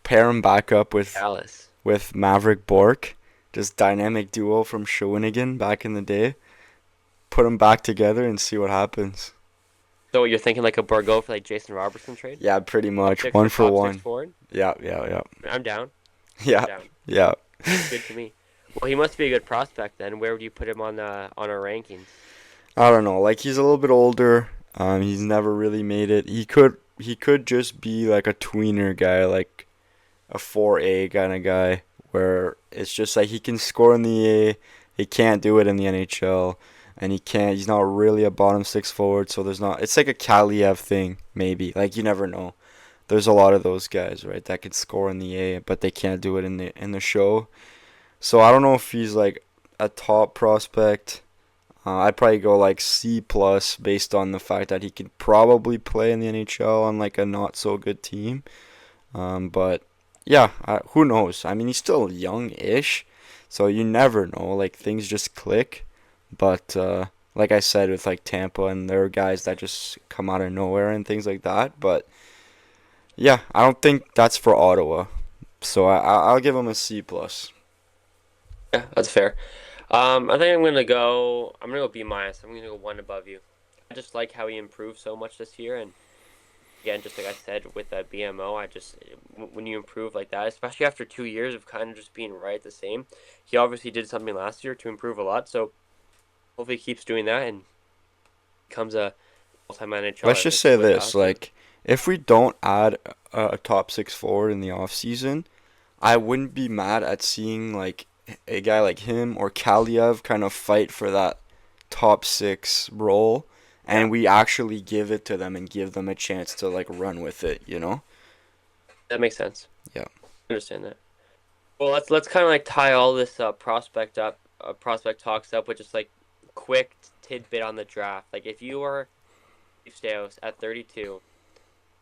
pair him back up Dallas. with Maverick Bork, just dynamic duo from Shawinigan back in the day. Put them back together and see what happens. So you're thinking like a Borgo for like Jason Robertson trade? Yeah, pretty Top much six one for for top six one. forward? Yeah, yeah, yeah, I'm down. I'm yeah, down. yeah. It's good to me. Well, he must be a good prospect then. Where would you put him on our rankings? I don't know. Like he's a little bit older. He's never really made it. He could just be like a tweener guy, like a 4A kind of guy, where it's just like he can score in the A. He can't do it in the NHL, and he's not really a bottom six forward. So there's not. It's like a Kaliev thing, maybe. Like you never know. there's a lot of those guys, right, that can score in the A, but they can't do it in the show. So I don't know if he's like a top prospect. I'd probably go like C plus based on the fact that he could probably play in the NHL on like a not so good team. But yeah, who knows? I mean, he's still young-ish, so you never know. Like things just click. But like I said, with like Tampa, and there are guys that just come out of nowhere and things like that. But yeah, I don't think that's for Ottawa. So I'll give him a C plus. Yeah, that's fair. I think I'm gonna go. I'm gonna go B minus. I'm gonna go one above you. I just like how he improved so much this year, and again, just like I said with that BMO, I just when you improve like that, especially after 2 years of kind of just being right the same, he obviously did something last year to improve a lot. So hopefully he keeps doing that and becomes a full-time Let's NHLer just like he say was this, last year. like if we don't add a top six forward in the off season, I wouldn't be mad at seeing like a guy like him or Kaliev kind of fight for that top six role, Yeah, and we actually give it to them and give them a chance to like run with it, you know? that makes sense. Yeah. I understand that. Well, let's kind of like tie all this prospect talks up with just like quick tidbit on the draft. Like if you are Steve Stais at 32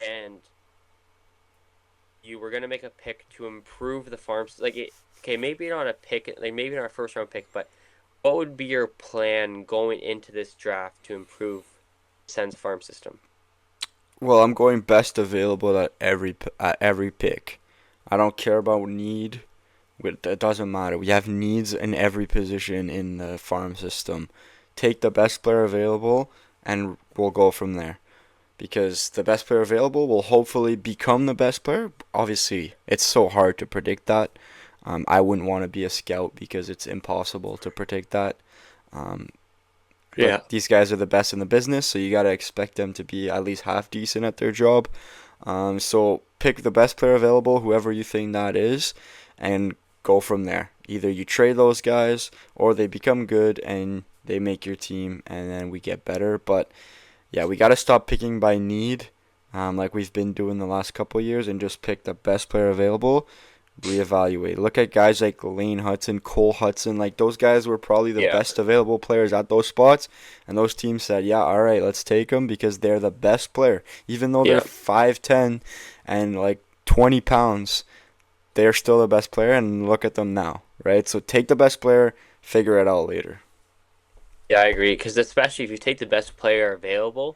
and you were gonna make a pick to improve the farms, okay, maybe not a pick, like maybe not a first round pick, but what would be your plan going into this draft to improve Sens farm system? Well, I'm going best available at every pick. I don't care about need. It doesn't matter. We have needs in every position in the farm system. Take the best player available, and we'll go from there. Because the best player available will hopefully become the best player. Obviously, it's so hard to predict that. I wouldn't want to be a scout because it's impossible to predict that. Um, but Yeah. these guys are the best in the business, so you got to expect them to be at least half decent at their job. So pick the best player available, whoever you think that is, and go from there. Either you trade those guys or they become good and they make your team, and then we get better. But yeah, we got to stop picking by need, like we've been doing the last couple of years, and just pick the best player available. Reevaluate. Look at guys like Lane Hudson, Cole Hudson. Like those guys were probably the Yeah. best available players at those spots, and those teams said, "Yeah, all right, let's take them because they're the best player, even though they're Yeah. 5'10" and like 20 pounds. They're still the best player, and look at them now, right? So take the best player, figure it out later. Yeah, I agree. Because especially if you take the best player available,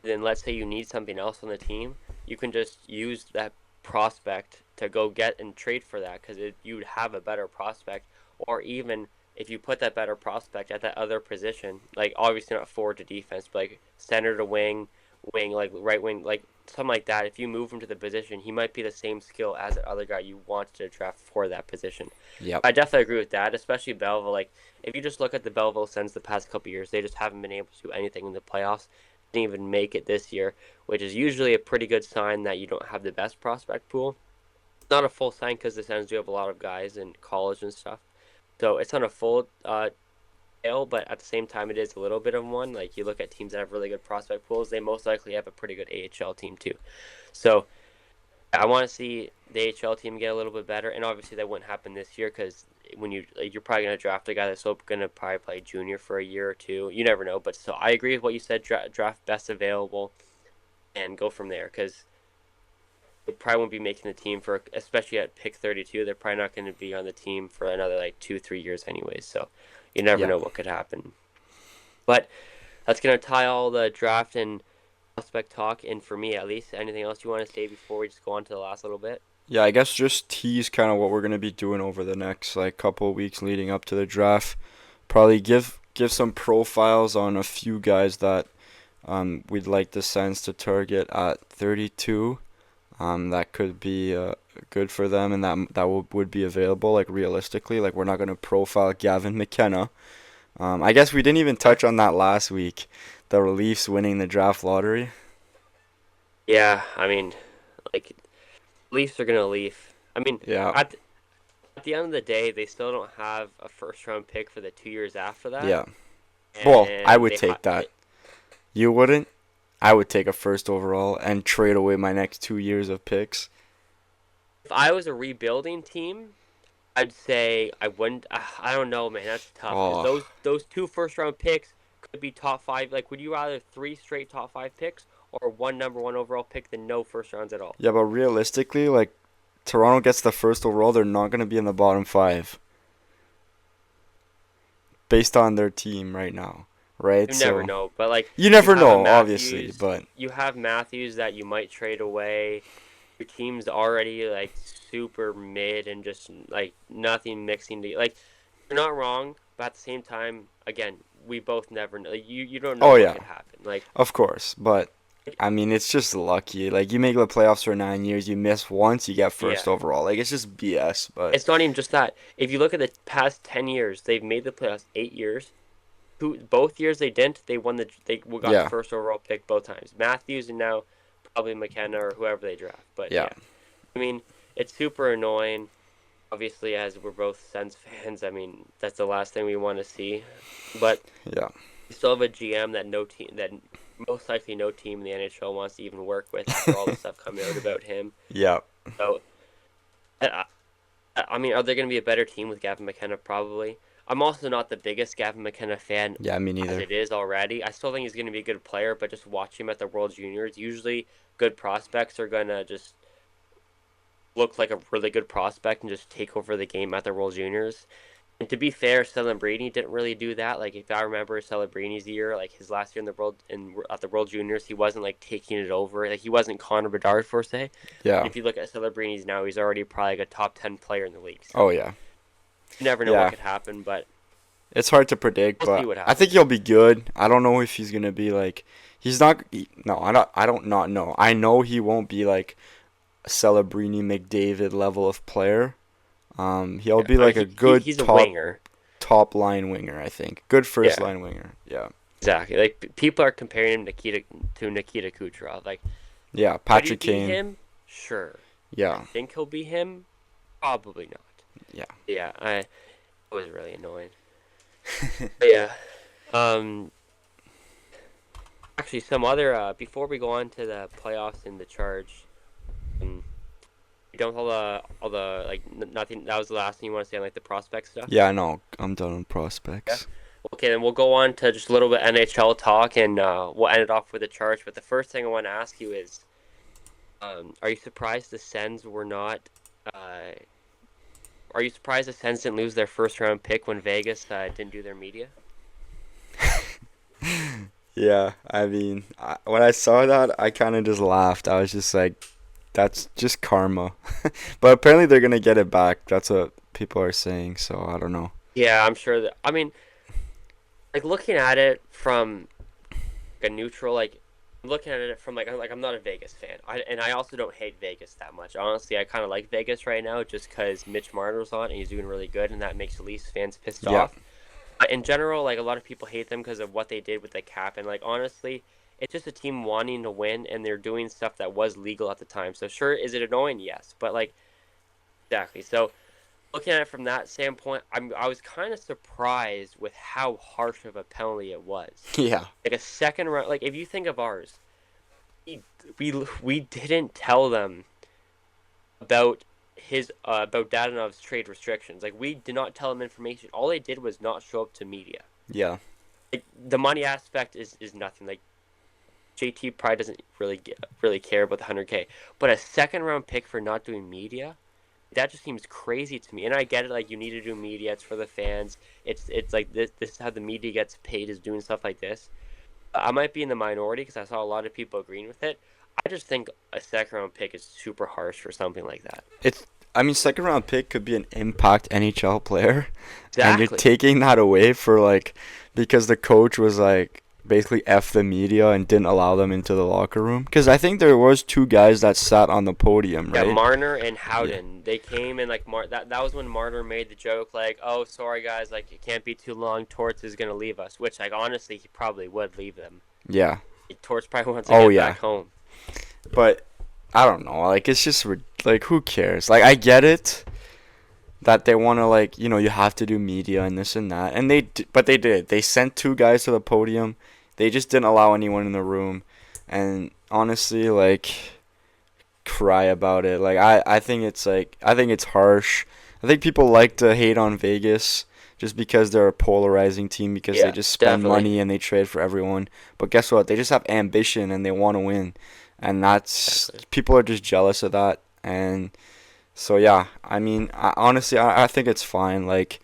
then let's say you need something else on the team, you can just use that prospect to go get and trade for that because you'd have a better prospect. Or even if you put that better prospect at that other position, like obviously not forward to defense, but like center to wing, like right wing, like something like that. If you move him to the position, he might be the same skill as the other guy you want to draft for that position. Yep. I definitely agree with that, especially Belleville. Like if you just look at the Belleville Sens the past couple years, they just haven't been able to do anything in the playoffs. Didn't even make it this year, which is usually a pretty good sign that you don't have the best prospect pool. It's not a full sign because the Sens do have a lot of guys in college and stuff. So it's not a full tail, but at the same time, it is a little bit of one. Like you look at teams that have really good prospect pools, they most likely have a pretty good AHL team too. So I want to see the AHL team get a little bit better, and obviously that wouldn't happen this year because when you're probably gonna draft a guy that's still gonna probably play junior for a year or two. You never know, but so I agree with what you said. Draft best available and go from there because they probably won't be making the team for, especially at pick 32. They're probably not going to be on the team for another like 2 3 years anyways. So you never Yeah. know what could happen. But that's gonna tie all the draft and prospect talk. And for me, at least, anything else you want to say before we just go on to the last little bit? Yeah, I guess just tease kind of what we're gonna be doing over the next like couple of weeks leading up to the draft. Probably give some profiles on a few guys that we'd like the Sens to target at 32. That could be good for them, and that would be available. Like realistically, like we're not gonna profile Gavin McKenna. I guess we didn't even touch on that last week. The Leafs winning the draft lottery. Yeah, I mean, like Leafs are gonna leave. I mean, Yeah, at at the end of the day, they still don't have a first round pick for the 2 years after that, yeah. Well, I and would take that. You wouldn't? I would take a first overall and trade away my next 2 years of picks. If I was a rebuilding team, I'd say I wouldn't. I don't know, man. That's tough because Oh, those two first round picks could be top five. Like, would you rather three straight top five picks or one number one overall pick than no first rounds at all? yeah, but realistically, like Toronto gets the first overall, they're not going to be in the bottom five based on their team right now, right? You never So know, but like you you never have a know, obviously, Matthews, but you have Matthews that you might trade away. Your team's already like super mid and just like nothing mixing to like. You're not wrong, but at the same time, again, we both never know. Like, you don't know oh what yeah, could happen. Like, of course, but I mean, it's just lucky. Like you make the playoffs for 9 years, you miss once, you get yeah, first overall. Like it's just BS. But it's not even just that. If you look at the past 10 years, they've made the playoffs 8 years. Both years they didn't. They got the yeah, first overall pick both times. Matthews and now probably McKenna or whoever they draft. But yeah, yeah, I mean, it's super annoying. Obviously, as we're both Sens fans, I mean that's the last thing we want to see. But yeah, we still have a GM that most likely no team in the NHL wants to even work with after all the stuff coming out about him. yeah, So, I, I mean, are they going to be a better team with Gavin McKenna? Probably. I'm also not the biggest Gavin McKenna fan yeah. Me as neither. it is already. I still think he's going to be a good player, but just watch him at the World Juniors. Usually, good prospects are going to just look like a really good prospect and just take over the game at the World Juniors. And to be fair, Celebrini didn't really do that. Like if I remember Celebrini's year, like his last year in the world in at the World Juniors, he wasn't like taking it over. Like he wasn't Connor Bedard per se. Yeah. If you look at Celebrini's now, he's already probably like a top 10 player in the league. Oh So yeah. you never know what Yeah. could happen, but It's hard to predict, we'll see but what I think happens. he'll be good. I don't know if he's gonna be like he's not. No, I don't. I don't not know. I know he won't be like a Celebrini McDavid level of player. He'll Yeah, be I mean like a good he's a top winger. line winger. I think good first Yeah, line winger. Yeah, exactly. Like people are comparing him to Nikita Kucherov. Like yeah. could he Patrick be Kane. him? Sure. I Yeah, think he'll be him. Probably not. yeah. Yeah, I it was really annoying. But yeah. Um, Actually, some other before we go on to the playoffs and the charge, um, you don't all the like nothing. That was the last thing you want to say on like the prospect stuff. Yeah, I know. I'm done on Yeah. prospects. Okay, then we'll go on to just a little bit NHL talk, and we'll end it off with the charge. But the first thing I want to ask you is, are you surprised the Sens were not? Uh, are you surprised the Sens didn't lose their first round pick when Vegas didn't do their media? Yeah, I mean, when I saw that, I kind of just laughed. I was just like, that's just karma. But apparently they're gonna get it back. That's what people are saying, so I don't know. Yeah, I'm sure that. I mean, like looking at it from like, a neutral, like looking at it from like I'm not a Vegas fan. I also don't hate Vegas that much. Honestly, I kind of like Vegas right now just because Mitch Marner's on and he's doing really good, and that makes the Leafs fans pissed Yeah, off. But in general, like a lot of people hate them because of what they did with the cap, and like honestly, it's just a team wanting to win, and they're doing stuff that was legal at the time. So sure, is it annoying? Yes, but like exactly. So looking at it from that standpoint, I was kind of surprised with how harsh of a penalty it was. yeah, Like a second round, like if you think of ours, we we didn't tell them about his about Dadanov's trade restrictions. Like we did not tell them information. All they did was not show up to media. yeah, Like the money aspect is nothing. Like JT probably doesn't really care about the 100K, but a second round pick for not doing media, that just seems crazy to me. And I get it, like you need to do media, it's for the fans. It's like this is how the media gets paid, is doing stuff like this. I might be in the minority because I saw a lot of people agreeing with it. I just think a second round pick is super harsh for something like that. it's. I mean, second round pick could be an impact NHL player, and you're Exactly. taking that away for like because the coach was like basically f the media and didn't allow them into the locker room. Because I think there was two guys that sat on the podium, Yeah, right? Marner and Yeah, Howden, they came and like that was when Marner made the joke like, "Oh, sorry guys, like it can't be too long. Torts is gonna leave us," which like honestly he probably would leave them. yeah. Torts probably wants to Oh get yeah. back home. But I don't know. Like it's just like who cares? Like I get it that they want to like you have to do media and this and that, and but they did. They sent two guys to the podium. They just didn't allow anyone in the room. and honestly, like, cry about it. Like, I think it's harsh. I think people like to hate on Vegas just because they're a polarizing team because they Yeah, just spend definitely. money and they trade for everyone. But guess what? They just have ambition and they want to win. And that's Exactly. people are just jealous of that. And so yeah, I mean, honestly, I think it's fine. Like,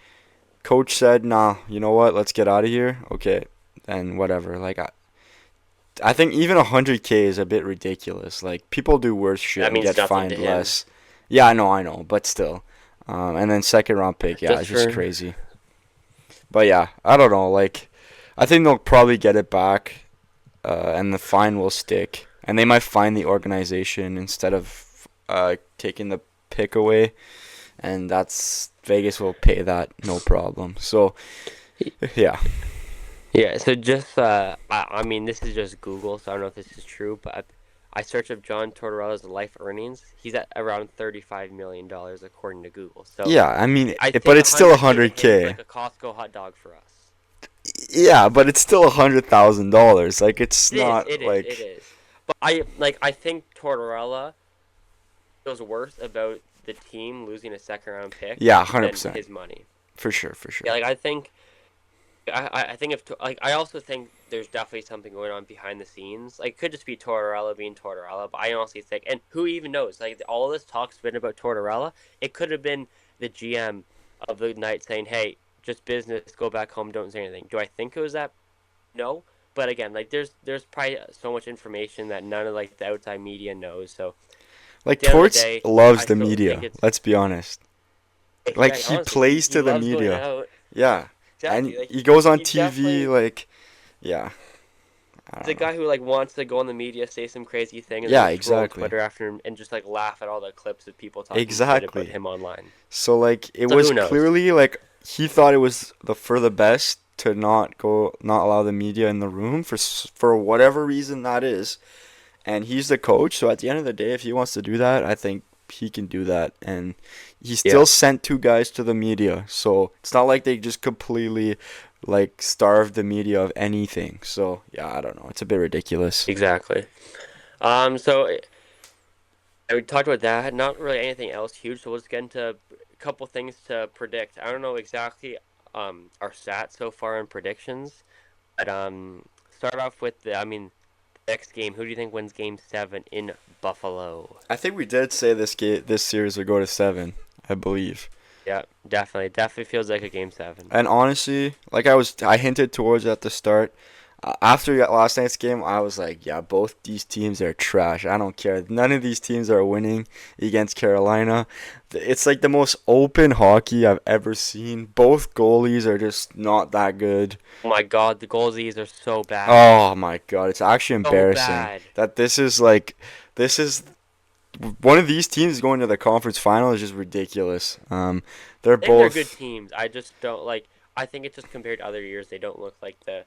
coach said, "Nah, you know what? Let's get out of here." Okay, then whatever. Like, I think even 100K is a bit ridiculous. Like, people do worse shit That and means get nothing to fined him. less. Yeah, I know, but still. And then second round pick, yeah, Just it's just for crazy. But yeah, I don't know. Like, I think they'll probably get it back, and the fine will stick, and they might fine the organization instead of taking the pick away, and that's Vegas will pay that no problem. So yeah, yeah. So just I mean, this is just Google, so I don't know if this is true, but I searched up John Tortorella's life earnings. He's at around $35 million according to Google. So yeah. I mean, I but think it's still 100K to him is 100K. like a Costco hot dog for us. Yeah, but it's still $100,000. Like, it's It is, not it is, it like, is. But I think Tortorella feels worse about the team losing a second round pick yeah, hundred than percent his money. for sure, for Yeah, sure. like I think if like I also think there's definitely something going on behind the scenes. Like, it could just be Tortorella being Tortorella, but I honestly think, and who even knows? Like, all this talk's been about Tortorella. It could have been the GM of the night saying, "Hey, just business. Go back home. Don't say anything." Do I think it was that? No. But again, like there's probably so much information that none of like the outside media knows. So at Like, the end of the Torts day, loves I the still think media. it's Let's be honest. Like, yeah. he Honestly, plays he to the loves going media. out. Yeah, and Exactly. Like he goes on he TV. definitely Like, yeah, I he's a don't know. guy who like wants to go on the media, say some crazy thing, and then Yeah, go scroll exactly, Twitter after him and just like laugh at all the clips of people talking shit about exactly. him online. So like, it So was who knows? clearly like he thought it was for the best to not allow the media in the room for whatever reason that is. And he's the coach, so at the end of the day, if he wants to do that, I think he can do that. And he Yeah, still sent two guys to the media, so it's not like they just completely like starved the media of anything. So yeah, I don't know. It's a bit ridiculous. exactly. So we talked about that. Not really anything else huge. So let's get into a couple things to predict. I don't know exactly our stats so far in predictions, but start off with the. I mean, next game. Who do you think wins Game 7 in Buffalo? I think we did say this series would go to 7, I believe. Yeah, definitely. Definitely feels like a Game 7. And honestly, like I hinted towards at the start. After last night's game, I was like, yeah, both these teams are trash. I don't care. None of these teams are winning against Carolina. It's like the most open hockey I've ever seen. Both goalies are just not that good. Oh my God, the goalies are so bad. Oh my god, it's actually So embarrassing bad. that this is one of these teams going to the conference final is just ridiculous. They're I think they're good both teams. I just don't like. I think it's just compared to other years, they don't look like the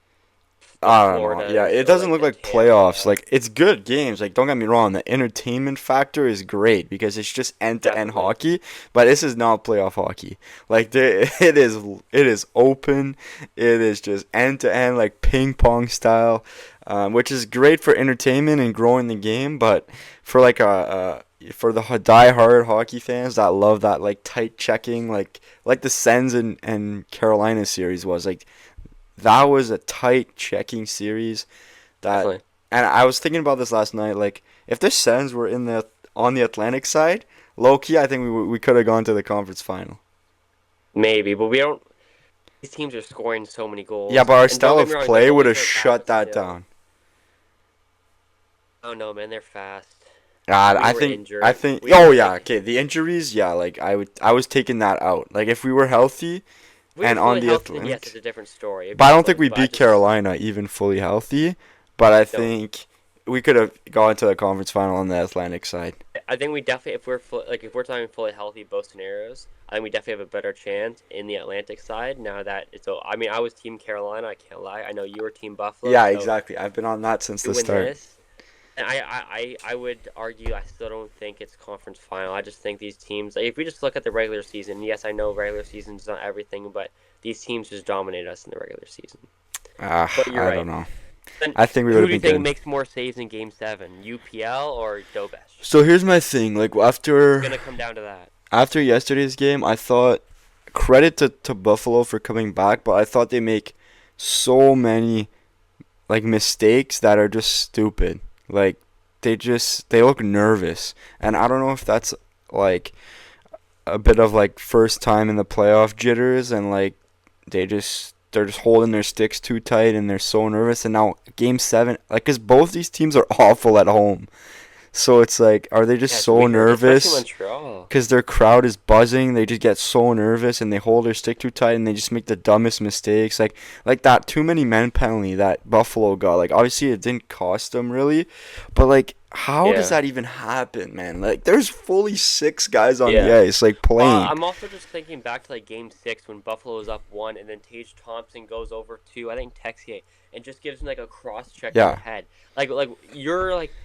I don't know. Yeah, Floridas it or doesn't like look the like playoffs. Tampa. Like, it's good games. Like, don't get me wrong, the entertainment factor is great because it's just end-to-end Definitely. hockey, but this is not playoff hockey. Like, it is open. It is just end-to-end, like ping pong style, which is great for entertainment and growing the game, but for like for the die-hard hockey fans that love that like tight checking, like the Sens and Carolina series was like, that was a tight checking series that, Definitely. and I was thinking about this last night. Like, if the Sens were in the on the Atlantic side, low key, I think we could have gone to the conference final. Maybe, but we don't. These teams are scoring so many Yeah, goals. but our And don't style get me of wrong, the play would goalies have are bad, shut but that still. down. Oh no, man, they're fast. God, We I were think I injured. think. We Oh were yeah, like, okay. The injuries, yeah. Like, I was taking that out. Like, if we were healthy if we were and on fully the healthy, then yes, it's Atlantic, a different story. It'd but be I don't think close. we But I beat just Carolina even fully healthy. But I no. think we could have gone to the conference final on the Atlantic side. I think we definitely, if we're if we're talking fully healthy, both scenarios, I think we definitely have a better chance in the Atlantic side. Now that it's, so, I mean, I was Team Carolina. I can't lie. I know you were Team Buffalo, Yeah, so exactly. I've been on that since you the win start. this. And I would argue I still don't think it's conference final. I just think these teams, like, if we just look at the regular season, yes, I know regular season is not everything, but these teams just dominate us in the regular season. But you're I don't right. know. Then I think we would who have do you been think good. makes more saves in Game 7? UPL or Dobesh? So here's my thing. Like It's after gonna come down to that. yesterday's game, I thought credit to Buffalo for coming back, but I thought they make so many like mistakes that are just stupid. Like they look nervous, and I don't know if that's like a bit of like first time in the playoff jitters, and like they're just holding their sticks too tight and they're so nervous. And now game 7, like, cause both these teams are awful at home, so it's like, are they just Yeah, it's so weird, especially nervous? Montreal. Because their crowd is buzzing, they just get so nervous and they hold their stick too tight and they just make the dumbest mistakes. Like that too many men penalty that Buffalo got. Like obviously it didn't cost them really, but like how does Yeah. that even happen, man? Like there's fully 6 guys on the Yeah. ice like Well, playing. I'm also just thinking back to like Game 6 when Buffalo was up one, and then Tage Thompson goes over to I think Texier and just gives him like a cross check to the Yeah, head. Like you're like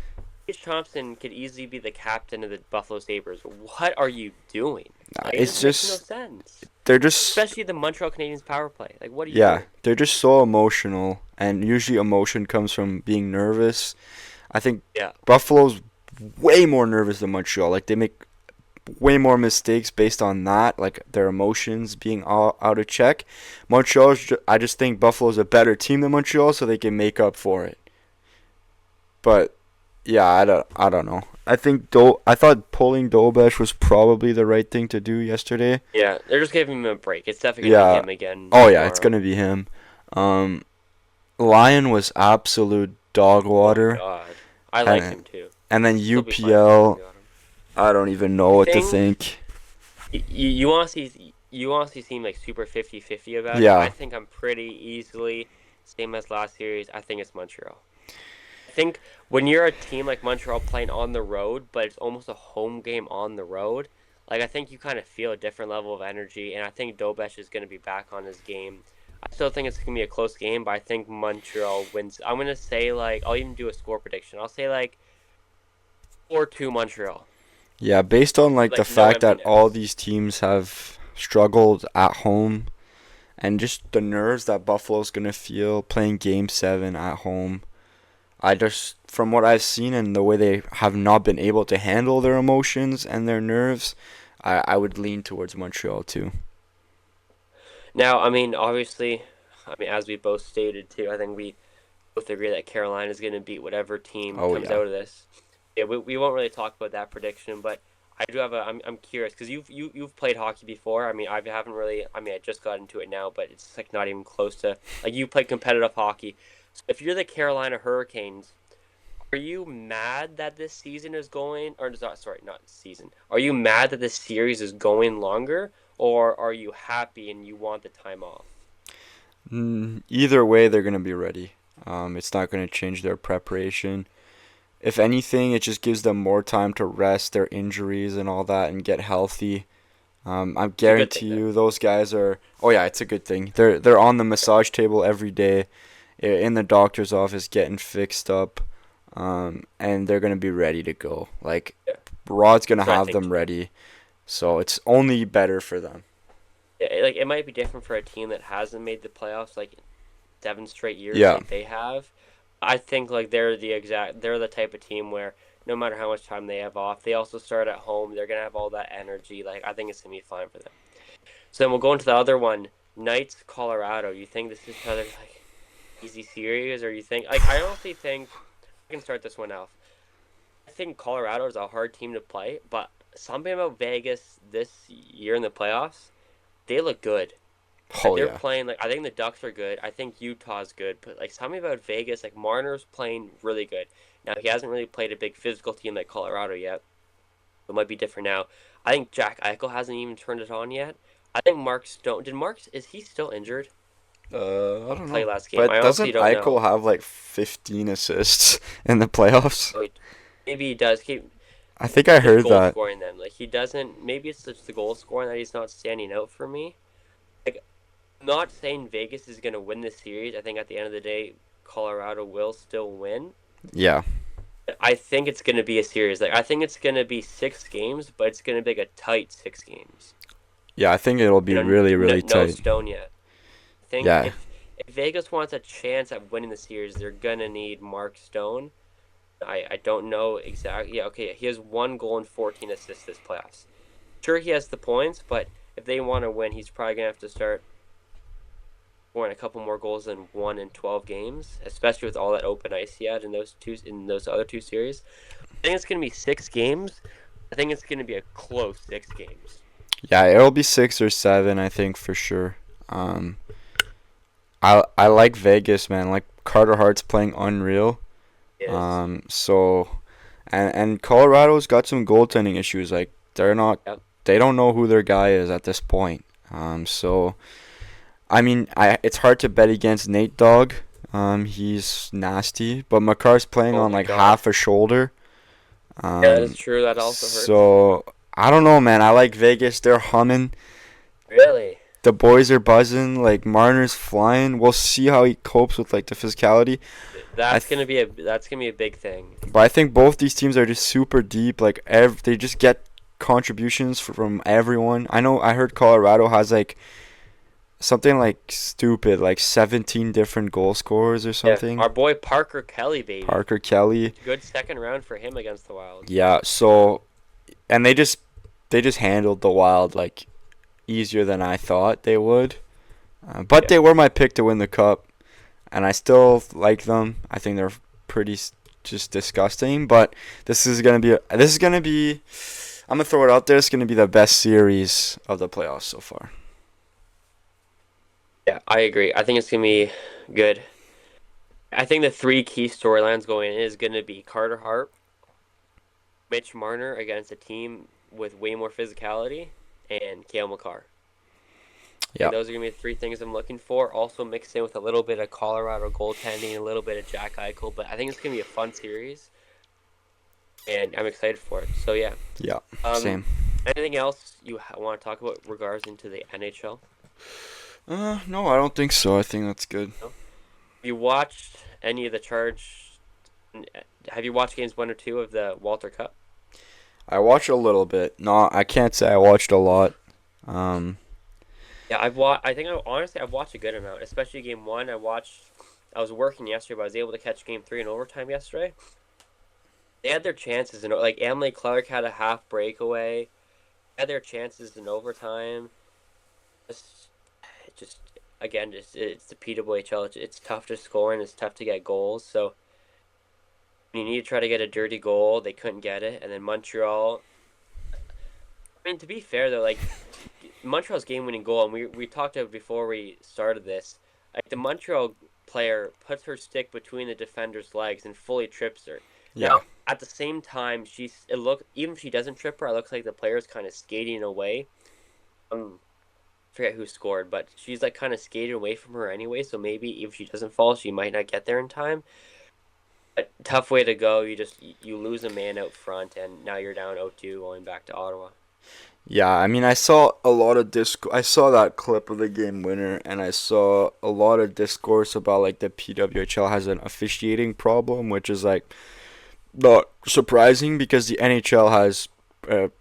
Tage Thompson could easily be the captain of the Buffalo Sabres. What are you doing? nah, Like it it's just makes no just sense. they're just Especially the Montreal Canadiens power play. Like what are you yeah, doing? they're just so emotional, and usually emotion comes from being nervous. I think Yeah. Buffalo's way more nervous than Montreal. Like they make way more mistakes based on that, like their emotions being all out of check. I just think Buffalo's a better team than Montreal, so they can make up for it. But yeah, I don't know. I thought pulling Dobesh was probably the right thing to do yesterday. Yeah, they're just giving him a break. It's definitely gonna be Yeah. him again Oh yeah, it's tomorrow. gonna be him. Um, Lyon was absolute dog Oh my water, god. I like and him too. and then He'll be fine tomorrow if we UPL. got him. I don't even know I what to think think. you honestly seem like super 50-50 about it. I Yeah, think I'm pretty easily same as last series. I think it's Montreal. I think when you're a team like Montreal playing on the road, but it's almost a home game on the road, like I think you kind of feel a different level of energy, and I think Dobesh is going to be back on his game. I still think it's going to be a close game, but I think Montreal wins. I'm going to say like I'll even do a score prediction. I'll say like 4-2 Montreal. yeah. Based on like the Like no fact empty that all nets. these teams have struggled at home, and just the nerves that Buffalo's gonna feel playing Game 7 at home. I just, from what I've seen and the way they have not been able to handle their emotions and their nerves, I would lean towards Montreal too. Now, I mean, obviously, I mean, as we both stated too, I think we both agree that Carolina is going to beat whatever team Oh comes yeah. out of this. Yeah, we won't really talk about that prediction, but I do have a. I'm curious because you've played hockey before. I mean, I haven't really. I mean, I just got into it now, but it's like not even close to like you played competitive hockey. So if you're the Carolina Hurricanes, are you mad that this season is going, or not? Sorry, not season. Are you mad that this series is going longer, or are you happy and you want the time off? Either way, they're gonna be ready. It's not gonna change their preparation. If anything, it just gives them more time to rest their injuries and all that and get healthy. I It's a good thing guarantee then. you, those guys are. Oh yeah, it's a good thing. They're on the massage table every day, in the doctor's office, getting fixed up, and they're gonna be ready to go. Like Yeah, Rod's gonna that's what I have think them too. ready, so it's only better for them. Like it might be different for a team that hasn't made the playoffs like 7 straight years Yeah, like they have. I think like they're the type of team where no matter how much time they have off, they also start at home. They're gonna have all that energy. Like I think it's gonna be fine for them. So then we'll go into the other one, Knights, Colorado. You think this is another like easy series, or you think like I honestly think I can start this one off. I think Colorado is a hard team to play, but something about Vegas this year in the playoffs, they look good. oh They're yeah, playing like I think the Ducks are good. I think Utah's good, but like something about Vegas, like Marner's playing really good. Now he hasn't really played a big physical team like Colorado yet. It might be different now. I think Jack Eichel hasn't even turned it on yet. I think Mark Stone. Did Mark? Is he still injured? I don't Play know. last game. I But honestly doesn't don't Eichel know. have like 15 assists in the playoffs? Wait, maybe he does. I think I His heard goal that. scoring then. Like he doesn't. Maybe it's just the goal scoring that he's not standing out for me. Like I'm not saying Vegas is gonna win this series. I think at the end of the day, Colorado will still win. Yeah, I think it's gonna be a series. Like I think it's gonna be 6 games, but it's gonna be like a tight 6 games. yeah. I think it'll be really, No, really no tight. Stone yet. I think Yeah, if if Vegas wants a chance at winning the series, they're gonna need Mark Stone. I don't know exactly. Yeah, okay, he has 1 goal and 14 assists this playoffs. Sure, he has the points, but if they want to win, he's probably gonna have to start scoring a couple more goals than 1 in 12 games, especially with all that open ice he had in those other 2 series. I think it's gonna be 6 games. I think it's gonna be a close 6 games. Yeah, it'll be 6 or 7, I think for sure. Um, I like Vegas, man. Like Carter Hart's playing unreal. Is So and Colorado's got some goaltending issues. Like Yep. they don't know who their guy is at this point. So I mean, it's hard to bet against Nate Dogg. He's nasty, but Makar's playing Oh on my like God. half a shoulder. Yeah, that is Um, true. That also hurts. so I don't know, man. I like Vegas. They're humming. Really? The boys are buzzing. Like Marner's flying. We'll see how he copes with like the physicality. I th- That's gonna be a big thing. but I think both these teams are just super deep. Like they just get contributions from everyone. I know. I heard Colorado has like something like stupid, like 17 different goal scorers or Yeah, something. our boy Parker Kelly, baby. Parker Kelly. Good second round for him against the Wild. Yeah. So and they just handled the Wild like easier than I thought they would. But Yeah. they were my pick to win the cup, and I still like them. I think they're pretty just disgusting. But this is gonna be. I'm gonna throw it out there. It's gonna be the best series of the playoffs so far. Yeah, I agree. I think it's gonna be good. I think the 3 key storylines going in is gonna be Carter Hart, Mitch Marner against a team with way more physicality, and Cale Makar. I Yeah, think those are gonna be the 3 things I'm looking for. Also mixed in with a little bit of Colorado goaltending, a little bit of Jack Eichel, but I think it's gonna be a fun series, and I'm excited for it. So yeah. yeah, Um, same. anything else you want to talk about regards into the NHL? No, I don't think so. I think that's good. No? Have you watched any of the Charge? Have you watched games 1 or 2 of the Walter Cup? I watched a little bit. No, I can't say I watched a lot. Um, Yeah, I've watched. I think I honestly I've watched a good amount, especially game 1. I watched. I was working yesterday, but I was able to catch game 3 in overtime yesterday. They had their chances, and like Emily Clark had a half breakaway. Had their chances in overtime. Just, just again, just it's the PWHL. It's tough to score and it's tough to get goals. So you need to try to get a dirty goal. They couldn't get it, and then Montreal. I mean, to be fair though, like Montreal's game-winning goal, and we talked about before we started this. Like the Montreal player puts her stick between the defender's legs and fully trips her. yeah, Now, at the same time, even if she doesn't trip her, it looks like the player's kind of skating away. Forget who scored, but she's like kind of skated away from her anyway. So maybe if she doesn't fall, she might not get there in time. But tough way to go. You lose a man out front, and now you're down 0-2 going back to Ottawa. yeah. I mean, I saw a lot of I saw that clip of the game winner, and I saw a lot of discourse about like the PWHL has an officiating problem, which is like not surprising because the NHL has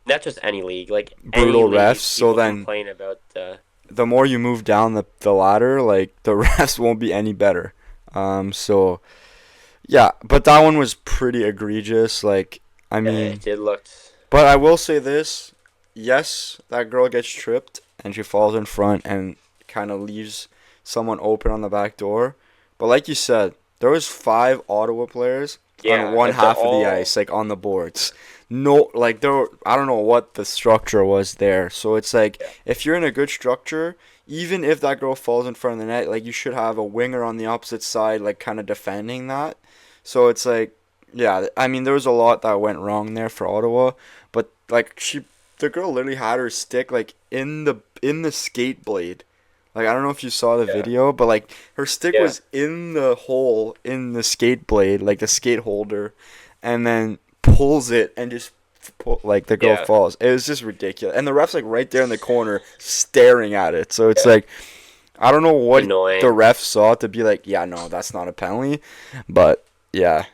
Not just any league, like any brutal refs. league, So people then complain about the more you move down the ladder, like the refs won't be any better. So yeah, but that one was pretty egregious. Like, I mean, it did look. but I will say this: yes, that girl gets tripped and she falls in front and kind of leaves someone open on the back door. But like you said, there was 5 Ottawa players on Yeah, one like they're half of the all. ice, like on the boards. No, like I don't know what the structure was there. So it's like Yeah, if you're in a good structure, even if that girl falls in front of the net, like you should have a winger on the opposite side, like kind of defending that. So it's like, yeah, I mean there was a lot that went wrong there for Ottawa, but like the girl literally had her stick like in the skate blade. Like I don't know if you saw the yeah, video, but like her stick yeah, was in the hole in the skate blade, like the skate holder, and then pulls it and just like the girl yeah. falls. It was just ridiculous, and the ref's like right there in the corner staring at it. So it's Yeah. like I don't know what the Annoying. ref saw to be like, yeah, no, that's not a penalty, but yeah,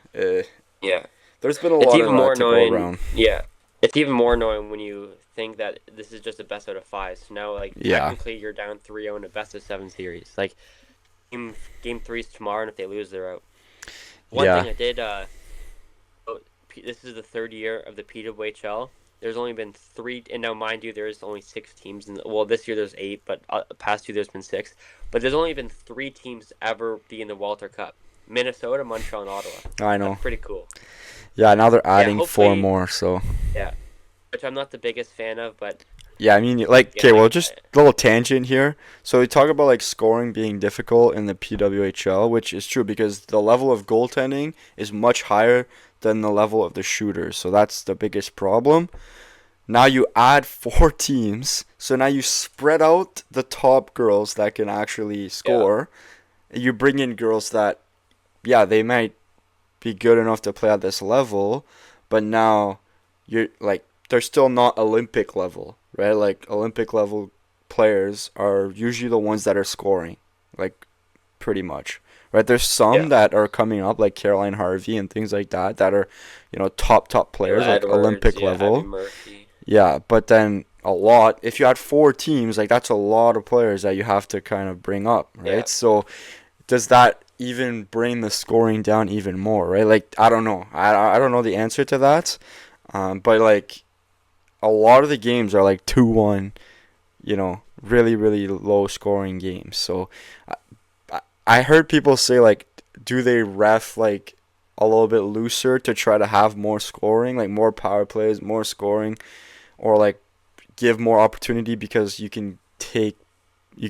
Yeah. there's been a It's lot of even more that to go annoying. around. Yeah. It's even more annoying when you think that this is just a best out of 5. So now, like, Yeah, technically you're down 3-0 in a best of 7 series. Like, Game three's tomorrow, and if they lose, they're out. One Yeah. thing I did. This is the third year of the PWHL. There's only been three, and now mind you, there's only six teams. Well, this year there's eight, but past year there's been six. But there's only been three teams to ever be in the Walter Cup: Minnesota, Montreal, and Ottawa. I That's know. pretty cool. Yeah, now they're Yeah, adding four hopefully, more, so yeah. Which I'm not the biggest fan of, but yeah, I mean, like, again, okay, well, just a little tangent here. So we talk about like scoring being difficult in the PWHL, which is true because the level of goaltending is much higher than the level of the shooters. So that's the biggest problem. Now you add four teams, so now you spread out the top girls that can actually yeah, score. You bring in girls that, yeah, they might be good enough to play at this level, but now you're like they're still not Olympic level, right? Like Olympic level players are usually the ones that are scoring, like pretty much. Right? There's some yeah. that are coming up like Caroline Harvey and things like that are, top Taylor players like Edwards, Olympic yeah, Abby level. Murphy. Yeah, but then a lot, if you had four teams, like that's a lot of players that you have to kind of bring up, Yeah, right? So does that even bring the scoring down even more, right? Like I don't know. I don't know the answer to that. But like a lot of the games are like 2-1, really really low scoring games. So I heard people say like do they ref like a little bit looser to try to have more scoring, like more power plays, more scoring, or like give more opportunity because you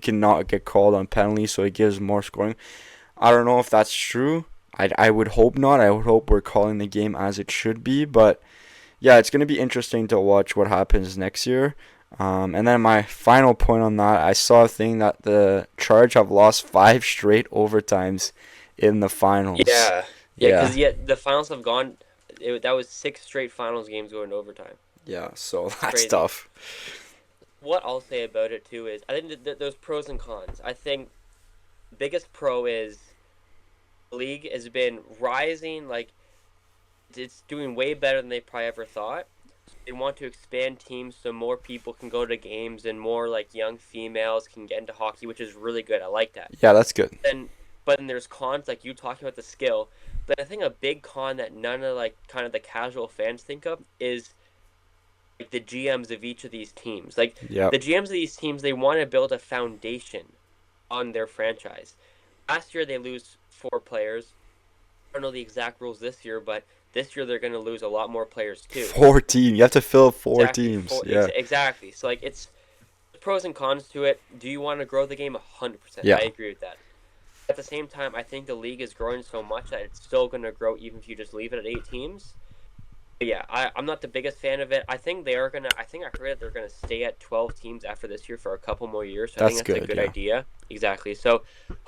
cannot get called on penalties, so it gives more scoring. I don't know if that's true. I would hope not. I would hope we're calling the game as it should be. But yeah, it's going to be interesting to watch what happens next year. And then my final point on that, I saw a thing that the Charge have lost five straight overtimes in the finals. yeah, yeah. Yeah, Because yet the finals have gone. That was six straight finals games going to overtime. yeah. So It's that's crazy. tough. What I'll say about it too is I think there's pros and cons. I think the biggest pro is the league has been rising. Like it's doing way better than they probably ever thought. They want to expand teams so more people can go to games and more like young females can get into hockey, which is really good. I like that. Yeah, that's good. Then, but then there's cons like you talking about the skill. But I think a big con that none of like kind of the casual fans think of is like the GMs of each of these teams. Like Yep. the GMs of these teams, they want to build a foundation on their franchise. Last year they lose four players. I don't know the exact rules this year, but this year they're going to lose a lot more players too. 14. You have to fill four Exactly, teams. Yeah. exactly. So like it's pros and cons to it. Do you want to grow the game? 100%. Yeah. I agree with that. At the same time, I think the league is growing so much that it's still going to grow even if you just leave it at eight teams. But yeah, I'm not the biggest fan of it. I think they are gonna. I think I heard that they're gonna stay at 12 teams after this year for a couple more years. So I think That's that's a good. good Yeah. idea. Exactly. So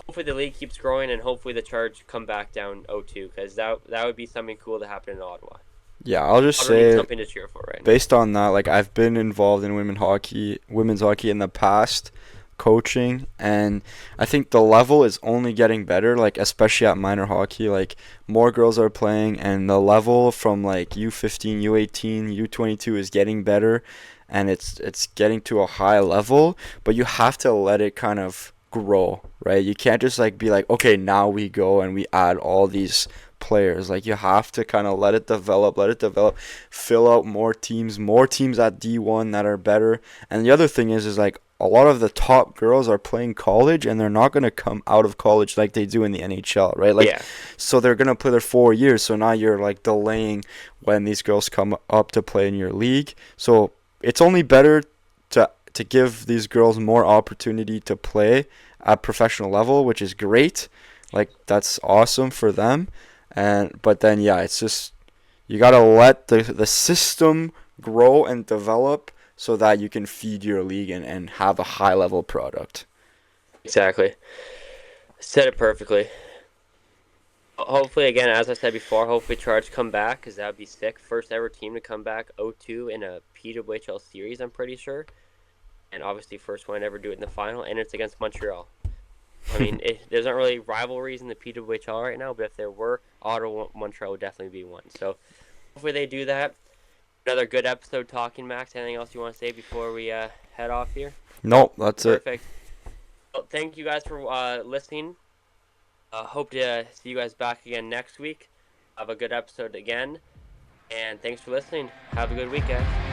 hopefully the league keeps growing and hopefully the Charge come back down 0-2 because that would be something cool to happen in Ottawa. Yeah. I'll just Ottawa needs say, something to cheer for right now. based on that, like I've been involved in women's hockey in the past, coaching, and I think the level is only getting better. Like especially at minor hockey, like more girls are playing, and the level from like U15, U18, U22 is getting better, and it's getting to a high level. But you have to let it kind of grow, right? You can't just like be like, okay, now we go and we add all these players. Like you have to kind of let it develop, fill out more teams at D1 that are better. And the other thing is like a lot of the top girls are playing college and they're not going to come out of college like they do in the NHL, right? Like Yeah, so they're going to play their 4 years. So now you're like delaying when these girls come up to play in your league. So it's only better to give these girls more opportunity to play at professional level, which is great. Like that's awesome for them. And but then yeah, it's just you gotta let the system grow and develop so that you can feed your league and have a high level product. exactly. Said it perfectly. Hopefully, again, as I said before, hopefully Charge come back because that would be sick. First ever team to come back 0-2 in a PWHL series, I'm pretty sure. And obviously first one to ever do it in the final, and it's against Montreal. I mean, there's not really rivalries in the PWHL right now, but if there were, Ottawa, Montreal would definitely be one. So hopefully they do that. Another good episode talking, Max. Anything else you want to say before we head off here? Nope, that's it. Perfect. Well, thank you guys for listening. Hope to see you guys back again next week. Have a good episode again, and thanks for listening. Have a good week, guys.